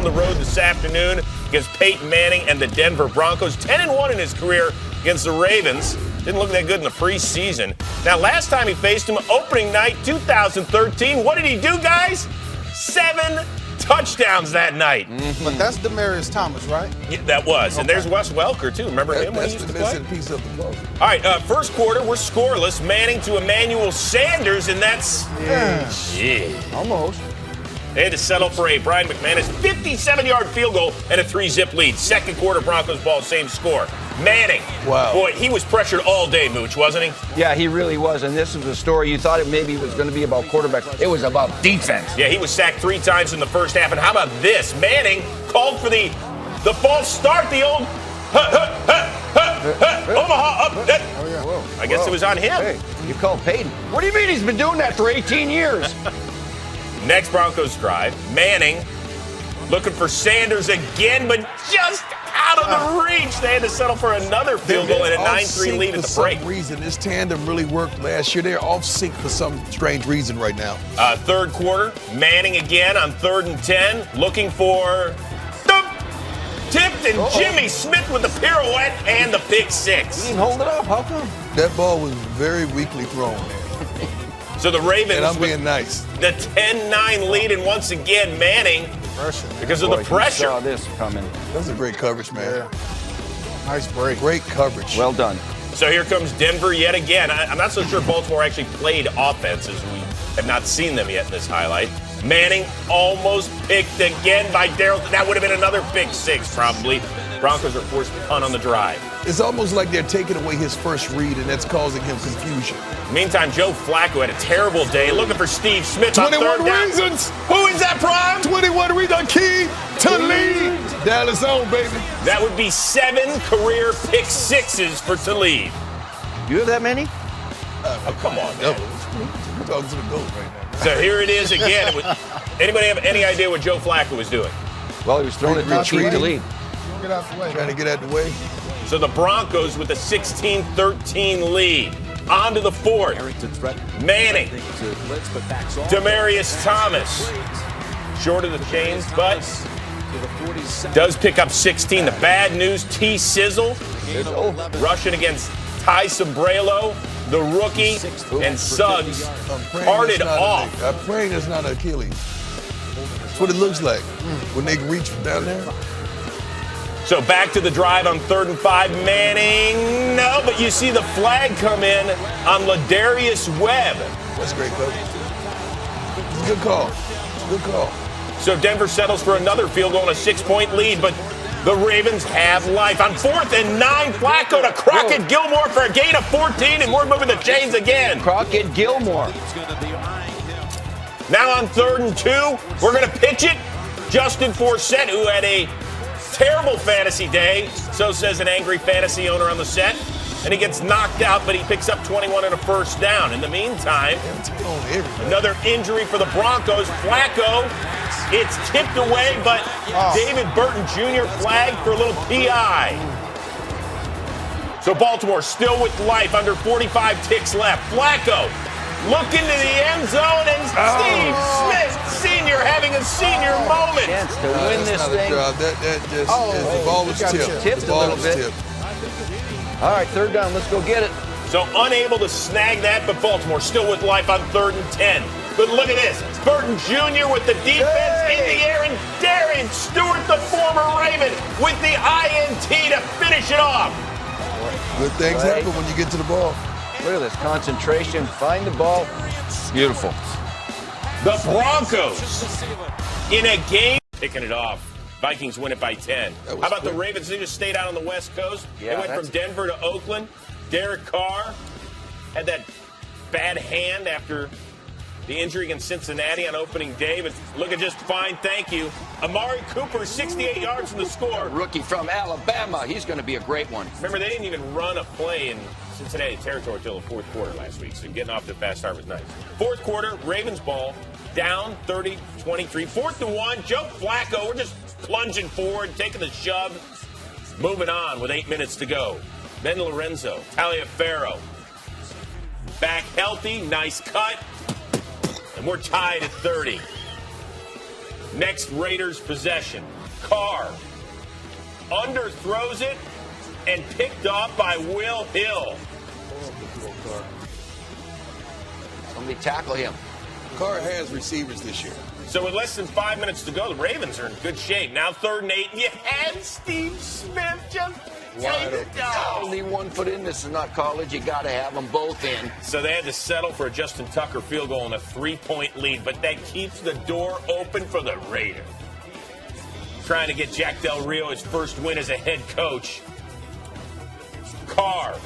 the road this afternoon against Peyton Manning and the Denver Broncos. 10-1 in his career against the Ravens. Didn't look that good in the preseason. Now, last time he faced him, opening night 2013, what did he do, guys? 7 touchdowns that night. Mm-hmm. But that's Demaryius Thomas, right? Yeah, that was. Okay. And there's Wes Welker, too. Remember him when he used to play? That's the piece of the puzzle. All right, first quarter, we're scoreless. Manning to Emmanuel Sanders, and that's... Yeah. Almost. They had to settle for a Brian McManus 57-yard field goal and a 3-zip lead. Second quarter, Broncos ball, same score. Manning. Wow. Boy, he was pressured all day, Mooch, wasn't he? Yeah, he really was. And this was a story you thought it maybe was going to be about quarterbacks. It was about defense. Yeah, he was sacked 3 times in the first half. And how about this? Manning called for the false start, the old Omaha up. I guess it was on him. Hey, you called Peyton. What do you mean he's been doing that for 18 years? Next Broncos drive. Manning looking for Sanders again, but just out of the reach. They had to settle for another field goal and a 9-3 lead at the break. For some reason, this tandem really worked last year. They're off sync for some strange reason right now. Third quarter, Manning again on 3rd and 10, looking for tipped, and Jimmy Smith with the pirouette and the pick 6. He didn't hold it up. How come? That ball was very weakly thrown. So the Ravens, and I'm being nice, the 10-9 lead, and once again Manning, because of the pressure. Saw this coming. That was a great coverage, man. Yeah. Nice break. Great coverage. Well done. So here comes Denver yet again. I'm not so sure Baltimore actually played offense, as we have not seen them yet in this highlight. Manning almost picked again by Darrell. That would have been another pick 6 probably. Broncos are forced to punt on the drive. It's almost like they're taking away his first read, and that's causing him confusion. Meantime, Joe Flacco had a terrible day looking for Steve Smith on 21 3rd down. reasons. Who is that, Prime? 21 reasons. Key to lead. Dallas on, baby. That would be 7 career pick 6s for Talib. You have that many? Oh, come on, man. We're talking to the GOAT right now. So here it is again. Anybody have any idea what Joe Flacco was doing? Well, he was throwing it to cheat to lead. Get out the way. Trying to get out the way. So the Broncos with a 16-13 lead. On to the 4th. Manning. Demaryius Thomas. Short of the chains, but does pick up 16. The bad news, T-Sizzle rushing against Ty Sombrello, the rookie, and Suggs parted off. I'm praying it's not Achilles. That's what it looks like when they reach from down there. So back to the drive on 3rd and 5. Manning, no, but you see the flag come in on Ladarius Webb. That's great, coach. It's a good call. It's a good call. So Denver settles for another field goal and a 6-point lead, but the Ravens have life. On 4th and 9, Flacco to Crockett Gilmore for a gain of 14, and we're moving the chains again. Crockett Gilmore. Now on 3rd and 2, we're going to pitch it. Justin Forsett, who had a terrible fantasy day, so says an angry fantasy owner on the set. And he gets knocked out, but he picks up 21 and a first down. In the meantime, another injury for the Broncos. Flacco, it's tipped away, but David Burton Jr. flagged for a little PI. So Baltimore still with life, under 45 ticks left. Flacco looking to the end zone, and Steve Smith Sr. having a senior moment. Chance to win this thing. The ball was tipped. Tipped a little bit. All right, 3rd down. Let's go get it. So unable to snag that, but Baltimore still with life on 3rd and 10. But look at this. Burton Jr. with the defense in the air, and Darian Stewart, the former Raven, with the INT to finish it off. Good things happen when you get to the ball. Look at this concentration. Find the ball. Beautiful. The Broncos in a game picking it off. Vikings win it by 10. How about the Ravens? They just stayed out on the West Coast. Yeah, they went from Denver to Oakland. Derek Carr had that bad hand after the injury against Cincinnati on opening day, but looking just fine, thank you. Amari Cooper, 68 yards from the score. Rookie from Alabama. He's going to be a great one. Remember, they didn't even run a play in Cincinnati territory until the 4th quarter last week, so getting off to a fast start was nice. 4th quarter, Ravens ball, down 30-23. 4th and 1, Joe Flacco, we're just plunging forward, taking the shove, moving on with 8 minutes to go. Ben Lorenzo, Taliaferro, back healthy, nice cut, and we're tied at 30. Next Raiders possession. Carr underthrows it and picked off by Will Hill. Somebody tackle him. Carr has receivers this year. So with less than 5 minutes to go, the Ravens are in good shape. Now 3rd and 8. You had Steve Smith just Wide open. Only 1 foot in. This is not college. You got to have them both in. So they had to settle for a Justin Tucker field goal and a 3-point lead, but that keeps the door open for the Raiders. Trying to get Jack Del Rio his first win as a head coach. Carr.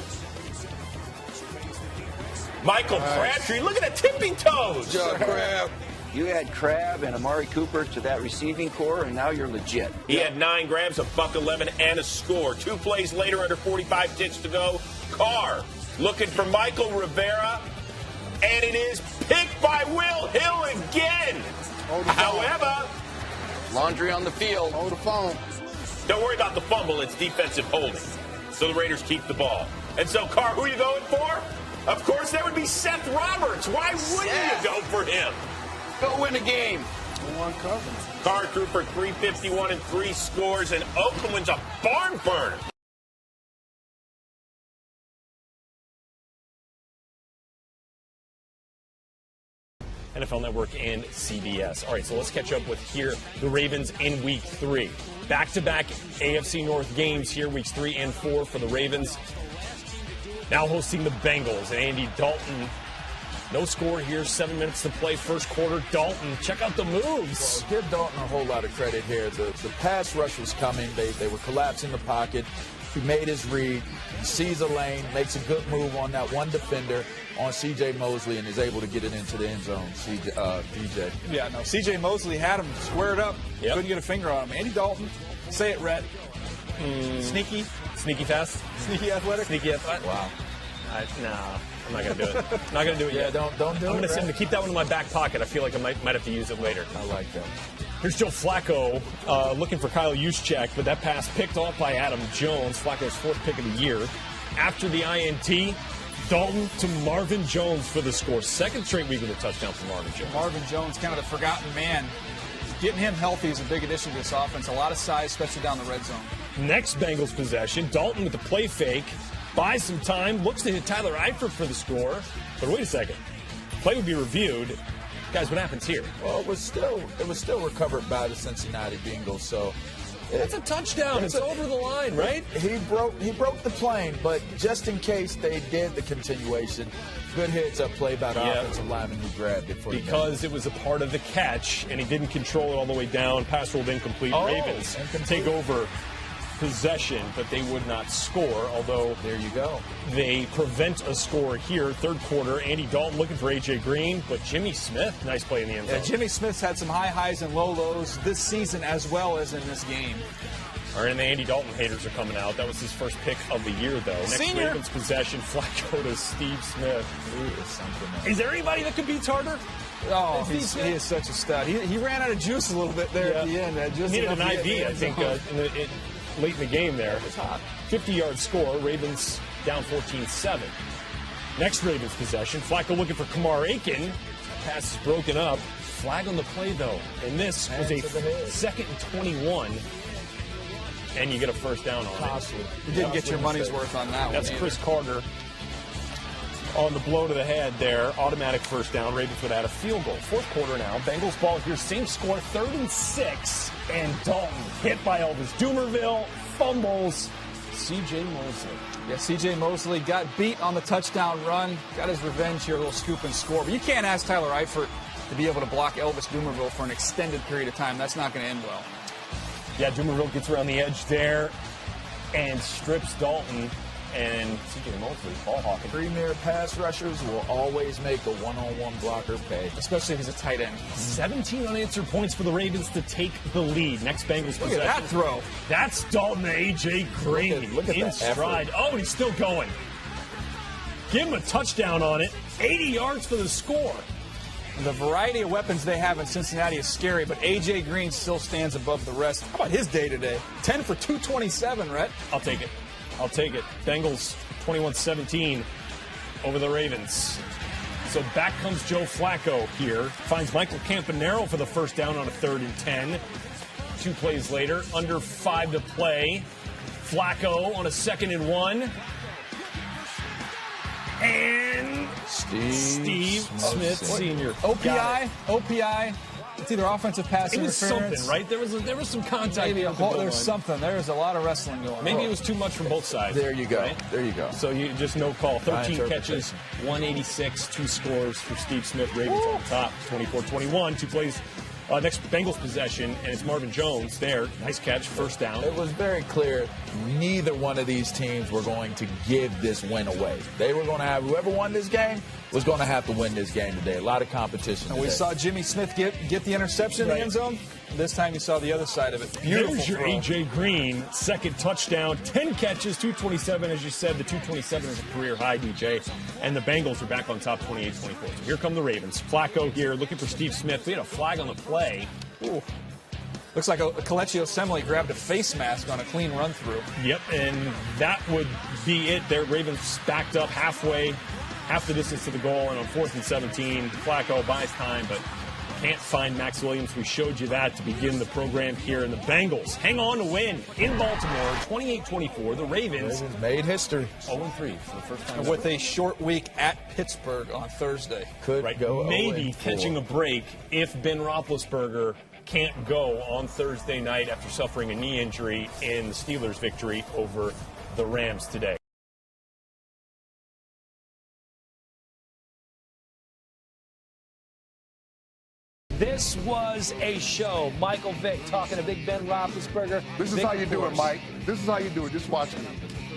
Michael Crabtree, look at the tipping toes. Good job, Crab. You add Crab and Amari Cooper to that receiving core, and now you're legit. He had 9 grabs, a buck 11, and a score. 2 plays later, under 45 ticks to go. Carr looking for Michael Rivera, and it is picked by Will Hill again. However, laundry on the field. Hold the phone. don't worry about the fumble. It's defensive holding. So the Raiders keep the ball. And so, Carr, who are you going for? Of course, that would be Seth Roberts. Why wouldn't you go for him? Go win a game. One cover. Carr threw for 351 and 3 scores, and Oakland wins a barn burner. NFL Network and CBS. All right, so let's catch up with here the Ravens in Week 3. Back-to-back AFC North games here, Weeks 3 and 4 for the Ravens. Now hosting the Bengals and Andy Dalton. No score here, 7 minutes to play, first quarter. Dalton, check out the moves. Well, give Dalton a whole lot of credit here. The pass rush was coming. They were collapsing the pocket. He made his read. He sees a lane, makes a good move on that one defender on C.J. Mosley, and is able to get it into the end zone, DJ. Yeah, no, C.J. Mosley had him squared up. Yep. Couldn't get a finger on him. Andy Dalton, say it, Rhett. Sneaky. Sneaky fast? Sneaky athletic. Sneaky athletic? Wow. Nah, I'm not going to do it. Not going to do it Yeah, yet. don't do I'm it. going to send him Rhett. to keep that one in my back pocket. I feel like I might have to use it later. I like that. Here's Joe Flacco looking for Kyle Juszczyk, but that pass picked off by Adam Jones, Flacco's 4th pick of the year. After the INT, Dalton to Marvin Jones for the score. 2nd straight week with a touchdown for Marvin Jones. Marvin Jones, kind of the forgotten man. Getting him healthy is a big addition to this offense. A lot of size, especially down the red zone. Next Bengals possession, Dalton with the play fake, buys some time, looks to hit Tyler Eifert for the score. But wait a second. Play would be reviewed. Guys, what happens here? Well, it was still recovered by the Cincinnati Bengals. So It's a touchdown. It's over the line, right? he broke the plane, but just in case they did the continuation, good heads up play by the Yeah. offensive lineman who grabbed it for the Because it was a part of the catch, and he didn't control it all the way down. Pass rolled incomplete. Oh, Ravens incomplete. take over possession, but they would not score, although There you go. they prevent a score here. 3rd quarter, Andy Dalton looking for A.J. Green, but Jimmy Smith, nice play in the end zone. Yeah, Jimmy Smith's had some high highs and low lows this season as well as in this game. All right, and the Andy Dalton haters are coming out. That was his first pick of the year, though. Next Senior. Ravens possession, Flacco to Steve Smith. He is something else. Is there anybody that could beat Tarter? Oh, Steve he Smith? is such a stud. He ran out of juice a little bit there at the end. Just Needed an enough to get IV, in I the think, zone. late in the game there. It was hot. 50-yard score, Ravens down 14-7. Next Ravens possession, Flacco looking for Kamar Aiken. Pass is broken up. Flag on the play, though. And this was a Hands to the head. 2nd and 21. And you get a first down on it. Costly. You didn't get your money's worth on that That's one. Chris Carter on the blow to the head there. Automatic first down. Ravens would add a field goal. 4th quarter now. Bengals ball here. Same score. 3rd and 6. And Dalton hit by Elvis Dumerville. Fumbles. C.J. Mosley. Yeah, C.J. Mosley got beat on the touchdown run. Got his revenge here, a little scoop and score. But you can't ask Tyler Eifert to be able to block Elvis Dumerville for an extended period of time. That's not going to end well. Yeah, Dumerville gets around the edge there and strips Dalton. And C.J. Mosley, ball hawking. Premier pass rushers will always make a one-on-one blocker pay. Especially if he's a tight end. 17 unanswered points for the Ravens to take the lead. Next Bengals Look possession. at that throw. That's Dalton to A.J. Green. Look at in that stride. effort. Oh, and he's still going. Give him a touchdown on it. 80 yards for the score. The variety of weapons they have in Cincinnati is scary, but A.J. Green still stands above the rest. How about his day today? 10 for 227, Rhett. I'll take it. I'll take it. Bengals 21-17 over the Ravens. so back comes Joe Flacco here. Finds Michael Campanaro for the first down on a 3rd and 10. 2 plays later, under 5 to play. Flacco on a 2nd and 1. And Steve Smith Sr. OPI. It's either offensive pass interference. It was something, right? There was some contact. There's something. There's a lot of wrestling going on. Maybe it was too much from both sides. There you go. Right? There you go. So you just no call. 13 catches, 186, 2 scores for Steve Smith. Ravens on the top, 24-21. 2 plays. Next Bengals possession, and it's Marvin Jones there. Nice catch, first down. It was very clear neither one of these teams were going to give this win away. They were going to have whoever won this game was going to have to win this game today. A lot of competition. And we saw Jimmy Smith get the interception in the end zone. This time you saw the other side of it. Beautiful. There's your throw. A.J. Green, 2nd touchdown, 10 catches, 227. As you said, the 227 is a career high, DJ. And the Bengals are back on top, 28-24. So here come the Ravens. Flacco here looking for Steve Smith. We had a flag on the play. Ooh. Looks like Kelechi Osemele grabbed a face mask on a clean run through. Yep, and that would be it. Their Ravens backed up half the distance to the goal, and on 4th and 17, Flacco buys time, but can't find Max Williams. We showed you that to begin the program here. And the Bengals hang on to win in Baltimore, 28-24. The Ravens made history. 0-3 for the first time. With a short week at Pittsburgh on Thursday. Could go maybe 0-4. catching a break if Ben Roethlisberger can't go on Thursday night after suffering a knee injury in the Steelers' victory over the Rams today. This was a show. Michael Vick talking to Big Ben Roethlisberger. This is Vic, how you do it, course. Mike. This is how you do it. Just watch me.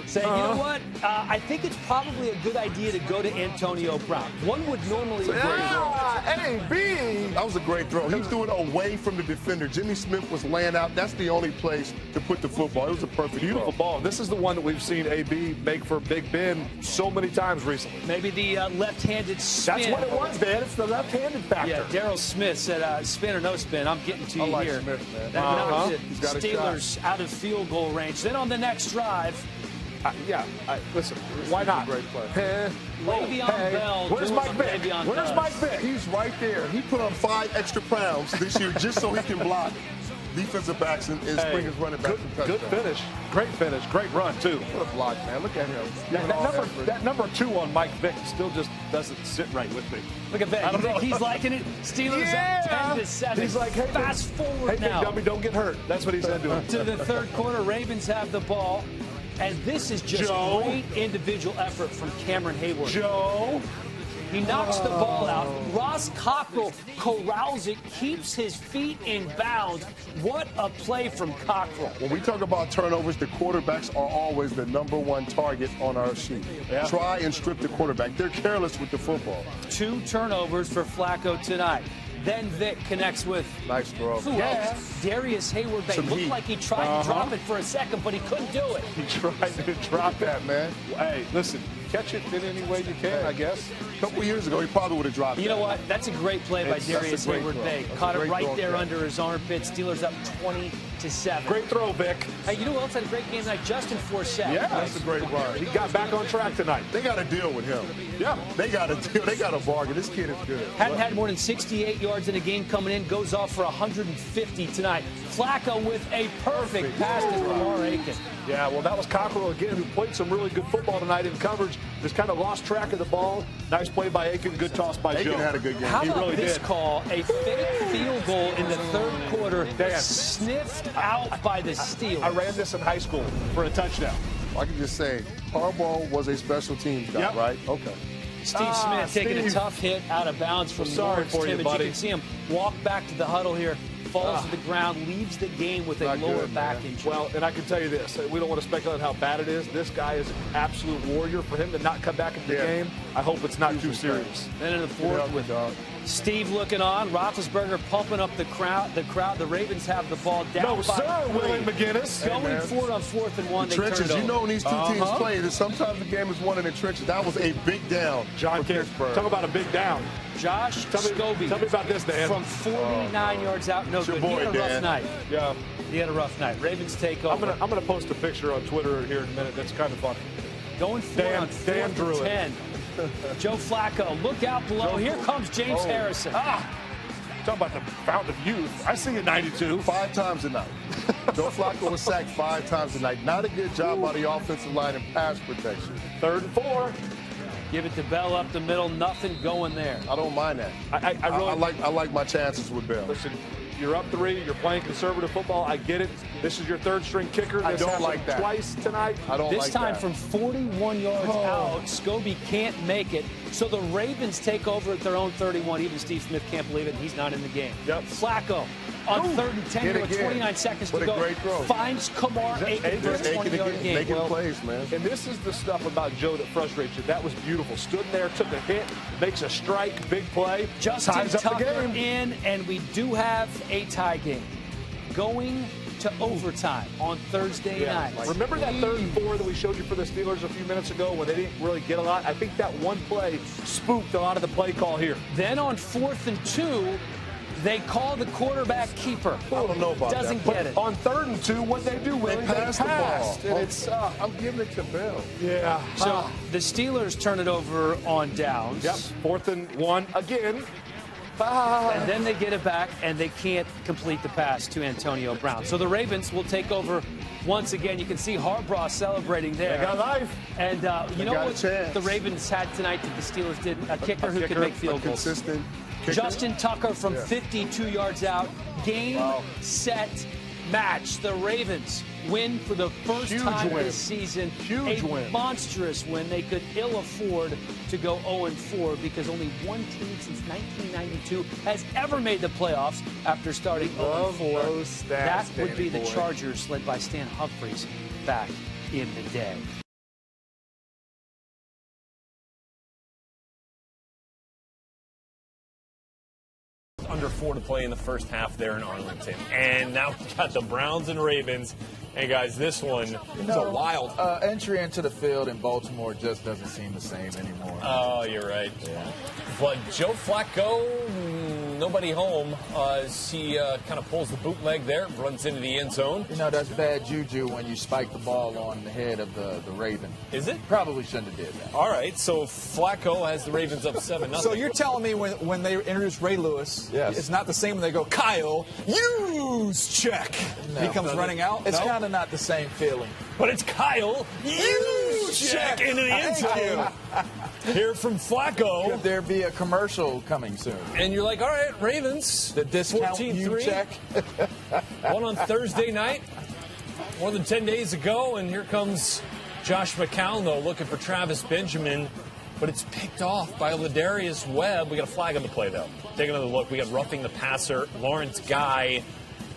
Saying, you know what? I think it's probably a good idea to go to Antonio Brown. One would normally agree. A.B. That was a great throw. He threw it away from the defender. Jimmy Smith was laying out. That's the only place to put the football. It was a perfect Beautiful throw. ball. This is the one that we've seen A.B. make for Big Ben so many times recently. Maybe the left-handed spin. That's what it was, man. It's the left-handed factor. Yeah, Daryl Smith said, spin or no spin, I'm getting to you like here. Smith, man. That was it. He's got a Steelers out of field goal range. Then on the next drive, listen, why not? Great play. Le'Veon Bell. Where's doing Mike what Vick? Le'Veon Where's does. Mike Vick? He's right there. He put on 5 extra pounds this year just so he can block defensive backs and spring his running back. Good finish. Great finish. Great run, too. What a block, man. Look at him. That number 2 on Mike Vick still just doesn't sit right with me. Look at that. You think he's liking it? Steelers up 10-7. He's like, hey, fast forward hey, now. dummy, don't get hurt. That's what he said to him. To the third quarter, Ravens have the ball. And this is just great individual effort from Cameron Hayward. He knocks the ball out. Ross Cockrell corrals it, keeps his feet in bounds. What a play from Cockrell. When we talk about turnovers, the quarterbacks are always the #1 target on our sheet. Yeah. Try and strip the quarterback. They're careless with the football. 2 turnovers for Flacco tonight. Then Vick connects with Nice throw. who else? Darius Hayward. They Some looked heat. like he tried to drop it for a second, but he couldn't do it. He tried to drop that, man. Hey, listen, catch it in any way you can, I guess. A couple years ago, he probably would have dropped it. You know what? That's a great play by Darius Hayward. They caught it right there under his armpit. Steelers up 20-7. Great throw, Vic. Hey, you know who else had a great game tonight? Justin Forsett. Yeah, That's a great run. He got back on track tonight. They got to deal with him. Yeah. They got to deal. They got to bargain. This kid is good. Hadn't had more than 68 yards in a game coming in. Goes off for 150 tonight. Flacco with a perfect pass to Lamar Aiken. Yeah, well, that was Cockrell again, who played some really good football tonight in coverage. Just kind of lost track of the ball. Nice play by Aiken. Good toss by Aiken Joe. had a good game. How He about really this did. call? A fake field goal in the third quarter, Dan. sniffed out by the Steelers. I ran this in high school for a touchdown. I can just say, Harbaugh was a special teams guy, Yep. right? Okay. Steve Smith taking a Steve. tough hit out of bounds from Sorry Lawrence for you, Timmons. buddy. You can see him walk back to the huddle here, falls to the ground, leaves the game with a Not lower good, back man. injury. Well, and I can tell you this. We don't want to speculate how bad it is. This guy is an absolute warrior. For him to not come back into the game, I hope it's not too serious. Then in the fourth, with Steve looking on, Roethlisberger pumping up the crowd. The Ravens have the ball down No, by sir, 3. Willie McGinnis. Going for it on 4th and 1. The They turn trenches, it you over. know when these two teams play, that sometimes the game is won in the trenches. That was a big down John for King, Pittsburgh. talk about a big down. Josh Tell me about this, Dan. from 49 yards out. No It's your good. He boy, had a rough Dan. night. Yeah. He had a rough night. Ravens take I'm over. gonna post a picture on Twitter here in a minute. That's kind of funny. Going for it on 4th Dan and drew it. 10. Joe Flacco, look out below. Here comes James Harrison. Talk about the fountain of youth. I see a 92. 5 times a night. Joe Flacco was sacked 5 times a night. Not a good job by the offensive line in pass protection. 3rd and 4. Give it to Bell up the middle. Nothing going there. I don't mind that. I like my chances with Bell. Listen, you're up 3. You're playing conservative football. I get it. This is your 3rd string kicker. I don't like that. Twice tonight. I don't like that. This time from 41 yards out, Scobie can't make it. So the Ravens take over at their own 31. Even Steve Smith can't believe it. He's not in the game. Yep. Flacco on 3rd and 10 here with 29 seconds to go. Great throw. Finds Kamar Aiken for a 20-yard game. Making plays, man. And this is the stuff about Joe that frustrates you. That was beautiful. Stood there, took a hit, makes a strike, big play. Justin ties up the Tucker game. in, and we do have a tie game. Going to overtime on Thursday night. Remember that 3rd and 4 that we showed you for the Steelers a few minutes ago when they didn't really get a lot? I think that one play spooked a lot of the play call here. Then on 4th and 2, they call the quarterback keeper. I don't know about Doesn't that. get it. On 3rd and 2, what they do, Willie? They passed the ball. And it's, I'm giving it to Bell. yeah. So the Steelers turn it over on downs. Yep. 4th and 1 again. And then they get it back, and they can't complete the pass to Antonio Brown. So the Ravens will take over once again. You can see Harbaugh celebrating there. They got a knife. And you know got a what chance. the Ravens had tonight that the Steelers didn't? A kicker who could make field goals. Consistent kicker. Justin Tucker from 52 yards out. Game, set, match. The Ravens win for the first time this season. Huge win. Monstrous win. They could ill afford to go 0-4 because only one team since 1992 has ever made the playoffs after starting 0-4. That would be the Chargers led by Stan Humphries back in the day. Under 4 to play in the first half there in Arlington. And now we've got the Browns and Ravens. Hey, guys, this one is a wild. Entry into the field in Baltimore just doesn't seem the same anymore. Oh, you're right. Yeah. But Joe Flacco, nobody home as he kind of pulls the bootleg there, runs into the end zone. You know, that's bad juju when you spike the ball on the head of the Raven. Is it? Probably shouldn't have did that. All right, so Flacco has the Ravens up 7-0. So you're telling me when they introduce Ray Lewis, it's not the same when they go, Kyle, use check. He comes running out? It's kind of not the same feeling. But it's Kyle, use check into the end zone. Hear from Flacco. Could there be a commercial coming soon? And you're like, all right, Ravens. The discount you check. One on Thursday night, more than 10 days ago, and here comes Josh McCown, though, looking for Travis Benjamin. But it's picked off by Ladarius Webb. We got a flag on the play, though. Take another look. We got roughing the passer. Lawrence Guy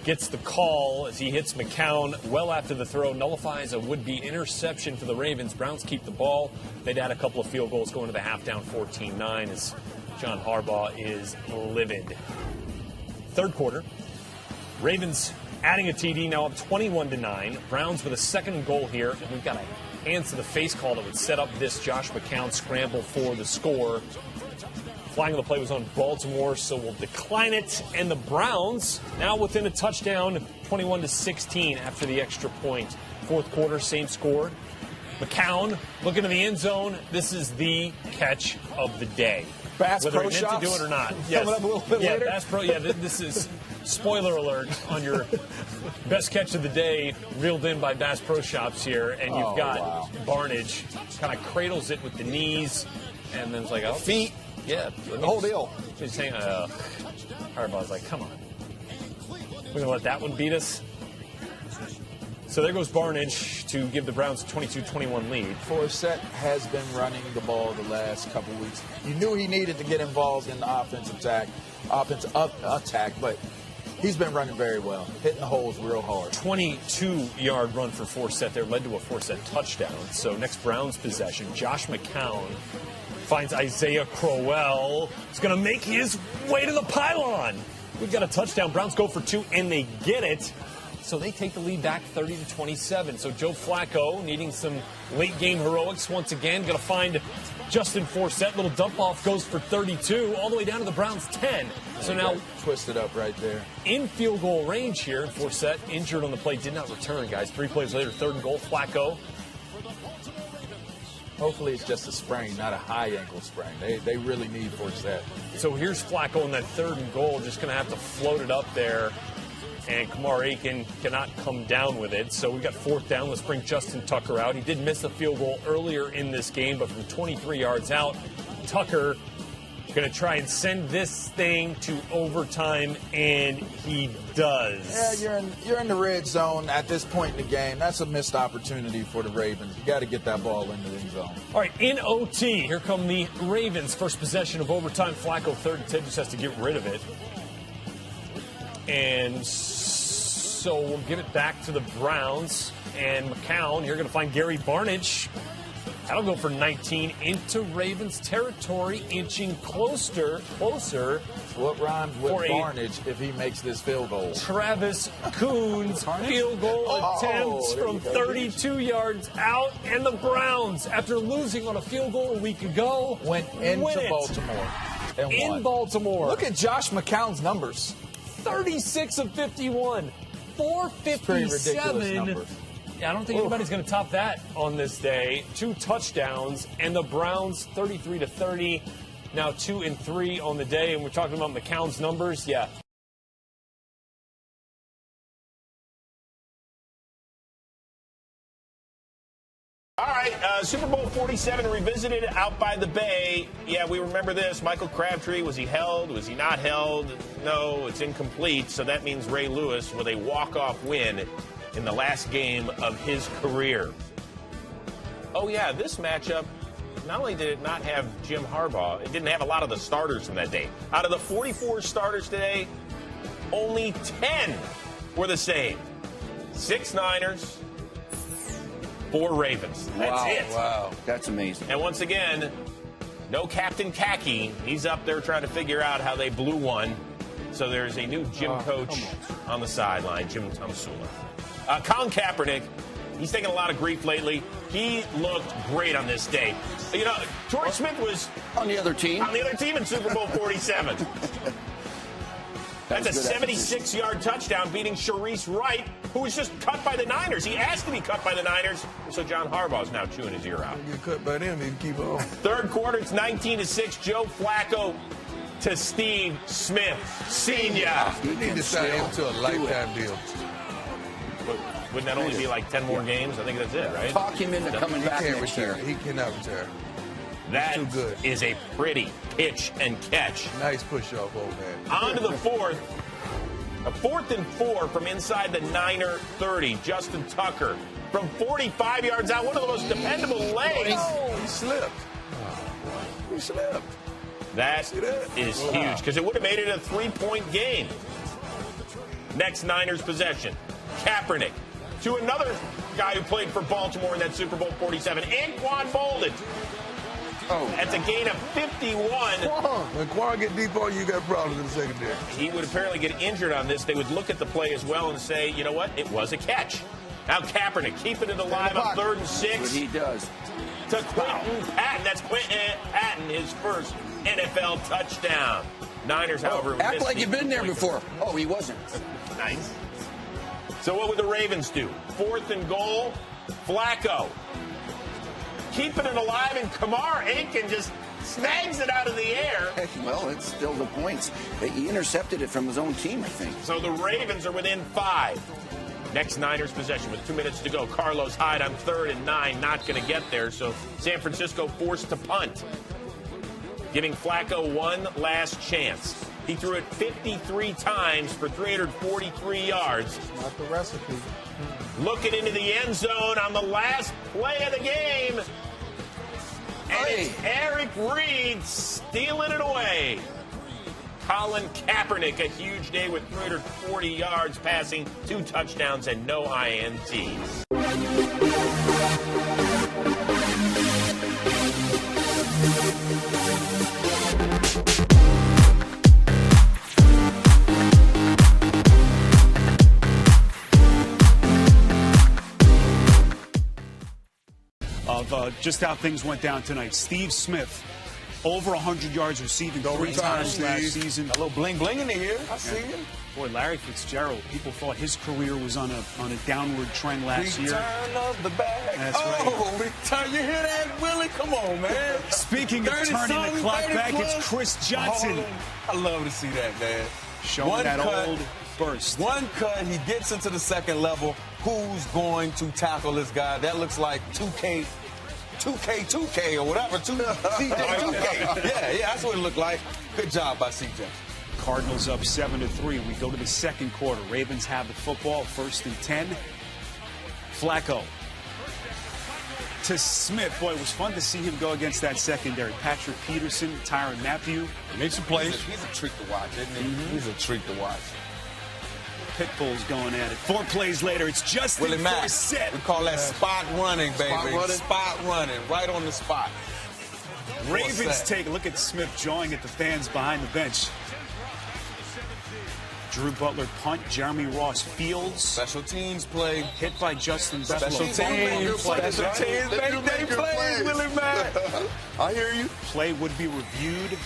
gets the call as he hits McCown well after the throw, nullifies a would-be interception for the Ravens. Browns keep the ball. They'd add a couple of field goals going to the half down 14-9 as John Harbaugh is livid. Third quarter, Ravens adding a TD, now up 21-9. Browns with a second goal here, and we've got a hands to the face call that would set up this Josh McCown scramble for the score. Flying on the play was on Baltimore, so we'll decline it. And the Browns now within a touchdown, 21-16 after the extra point. Fourth quarter, same score. McCown looking to the end zone. This is the catch of the day. Bass Whether Pro he meant Shops to do it or not. coming up a little bit later. Bass Pro. Yeah, this is spoiler alert on your best catch of the day, reeled in by Bass Pro Shops here, and you've got Barnage kind of cradles it with the knees, and then it's like feet. Yeah, the whole deal. She's saying, Harbaugh's like, come on. We're going to let that one beat us? So there goes Barnage to give the Browns a 22-21 lead. Forsett has been running the ball the last couple weeks. You knew he needed to get involved in the offensive attack, but he's been running very well, hitting the holes real hard. 22-yard run for Forsett there led to a Forsett touchdown. So next Browns possession, Josh McCown finds Isaiah Crowell. He's going to make his way to the pylon. We've got a touchdown. Browns go for 2, and they get it. So they take the lead back 30-27. So Joe Flacco needing some late-game heroics once again. Going to find Justin Forsett. Little dump-off goes for 32, all the way down to the Browns' 10. So now twisted up right there. In field goal range here. Forsett injured on the play, did not return, guys. 3 plays later, third and goal. Flacco Hopefully it's just a sprain, not a high ankle sprain. They really need Forsett. So here's Flacco in that 3rd and goal, just going to have to float it up there. And Kamar Aiken cannot come down with it. So we've got 4th down. Let's bring Justin Tucker out. He did miss the field goal earlier in this game, but from 23 yards out, Tucker going to try and send this thing to overtime, and he does. Yeah, you're in the red zone at this point in the game. That's a missed opportunity for the Ravens. You got to get that ball into the end zone. All right, in OT, here come the Ravens. First possession of overtime. Flacco 3rd and 10, just has to get rid of it. And so we'll give it back to the Browns. And McCown, you're going to find Gary Barnidge. That'll go for 19 into Ravens territory, inching closer. What rhymes with Barnidge if he makes this field goal? Travis Coons field goal attempts from 32 yards out. And the Browns, after losing on a field goal a week ago, went into Baltimore. And in won. Baltimore. Look at Josh McCown's numbers. 36 of 51. 457. Yeah, I don't think anybody's going to top that on this day. 2 touchdowns, and the Browns 33-30. Now 2-3 on the day, and we're talking about McCown's numbers. Yeah. All right, Super Bowl 47 revisited out by the Bay. Yeah, we remember this. Michael Crabtree, was he held? Was he not held? No, it's incomplete. So that means Ray Lewis with a walk-off win in the last game of his career. Oh, yeah, this matchup, not only did it not have Jim Harbaugh, it didn't have a lot of the starters from that day. Out of the 44 starters today, only 10 were the same. 6 Niners, 4 Ravens. That's it. Wow, that's amazing. And once again, no Captain Khaki. He's up there trying to figure out how they blew one. So there's a new gym coach on the sideline, Jim Tomsula. Colin Kaepernick, he's taken a lot of grief lately. He looked great on this day. You know, Torrey Smith was on the other team. On the other team in Super Bowl 47. That's a 76-yard touchdown beating Sharice Wright, who was just cut by the Niners. He asked to be cut by the Niners, so John Harbaugh's now chewing his ear out. Get cut by them, he keep on. 3rd quarter, it's 19-6. Joe Flacco to Steve Smith, Senior. You need to sign him to a lifetime deal. Wouldn't that only be like 10 more games? I think that's it, right? Talk him into coming back He can't next retire. year. He cannot retire. That too good. is a pretty pitch and catch. Nice push off, old man. On to the 4th. A 4th and 4 from inside the Niner 30. Justin Tucker from 45 yards out. One of the most dependable legs. He slipped. He slipped. That is huge because it would have made it a 3-point game. Next Niners possession. Kaepernick to another guy who played for Baltimore in that Super Bowl 47, Anquan Bolden. That's a gain of 51. When Quan get deep on you, got problems in the secondary. He would apparently get injured on this. They would look at the play as well and say, you know what, it was a catch. Now Kaepernick keeping it alive on 3rd and 6. That's what he does. To Quentin Patton. That's Quentin Patton, his first NFL touchdown. Niners, however, act like you've been there before. Oh, he wasn't. Nice. So what would the Ravens do? 4th and goal, Flacco. Keeping it alive, and Kamar Aiken just snags it out of the air. Well, it's still the points. He intercepted it from his own team, I think. So the Ravens are within 5. Next Niners possession with 2 minutes to go. Carlos Hyde on 3rd and 9, not going to get there. So San Francisco forced to punt, giving Flacco one last chance. He threw it 53 times for 343 yards. Not the recipe. Looking into the end zone on the last play of the game. And it's Eric Reed stealing it away. Colin Kaepernick, a huge day with 340 yards passing, 2 touchdowns, and no INTs. Of just how things went down tonight. Steve Smith over 100 yards receiving Don't 3 retire, times last Steve. season. A little bling bling in the ear. I see you. Boy, Larry Fitzgerald, people thought his career was on a downward trend last year. Return of the bag. That's right. Return. You hear that, Willie? Come on, man. Speaking of turning the clock back, it's Chris Johnson. I love to see that, man. Showing that old burst. One cut, he gets into the second level. Who's going to tackle this guy? That looks like 2K or whatever. CJ 2K. Yeah, that's what it looked like. Good job by CJ. Cardinals up 7-3. We go to the second quarter. Ravens have the football, 1st and 10. Flacco to Smith. Boy, it was fun to see him go against that secondary. Patrick Peterson, Tyrann Mathieu. Made some plays. He's a treat to watch, isn't he? Mm-hmm. He's a treat to watch. Pitbull's going at it. 4 plays later, it's Justin Forsett. We call that spot running, baby. Spot running, right on the spot. Ravens take a look at Smith jawing at the fans behind the bench. Drew Butler punt, Jeremy Ross fields. Special teams play. Hit by Justin Special teams. Special teams. They play, Willie Mack. I hear you. Play would be reviewed.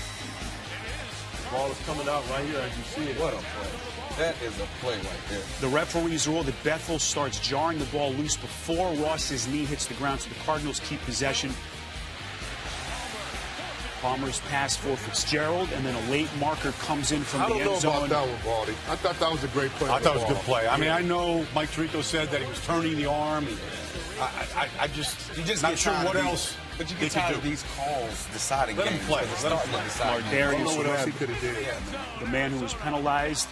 Ball is coming out right here as you see it. What a play. That is a play right there. The referees rule that Bethel starts jarring the ball loose before Ross's knee hits the ground, so the Cardinals keep possession. Palmer's pass for Fitzgerald, and then a late marker comes in from the end zone. I don't know about that one, Baldy. I thought that was a great play. I thought it was a good play. I mean, I know Mike Tirico said that he was turning the arm. I just not sure what else. But you get tired of these calls deciding Let games. him play. Let him play. Darius what else he Webb, could have did. the man who was penalized.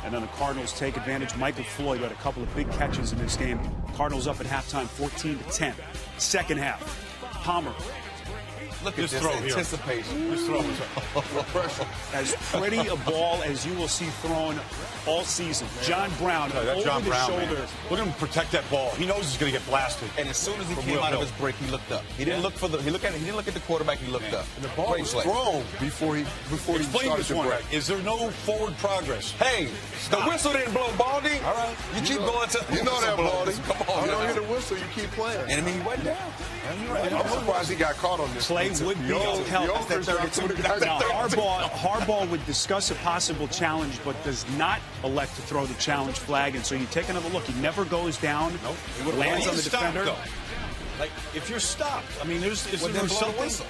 And then the Cardinals take advantage. Michael Floyd had a couple of big catches in this game. Cardinals up at halftime, 14-10. Second half, Palmer. Look at this anticipation. This throw is As pretty a ball as you will see thrown all season. John Brown over John the Brown, shoulder. man. Look at him protect that ball. He knows he's going to get blasted. And as soon as he From came Will out of Hill. his break, he looked up. He didn't look for the. He didn't look at the quarterback. He looked up. And the ball Great was play. thrown before he Explain started this to one. break. Is there no forward progress? Hey, the whistle didn't blow, Baldy. All right. You keep going to. You know that, Baldy. Come on, You don't man. hear the whistle, you keep playing. And I mean, he went down. I'm surprised he got caught on this. Play would be upheld. Now, Harbaugh would discuss a possible challenge, but does not elect to throw the challenge flag. And so you take another look. He never goes down. Nope. Lands on the Stopped, defender. though. Like, if you're stopped, I mean, is Well, there then blow the something? whistle.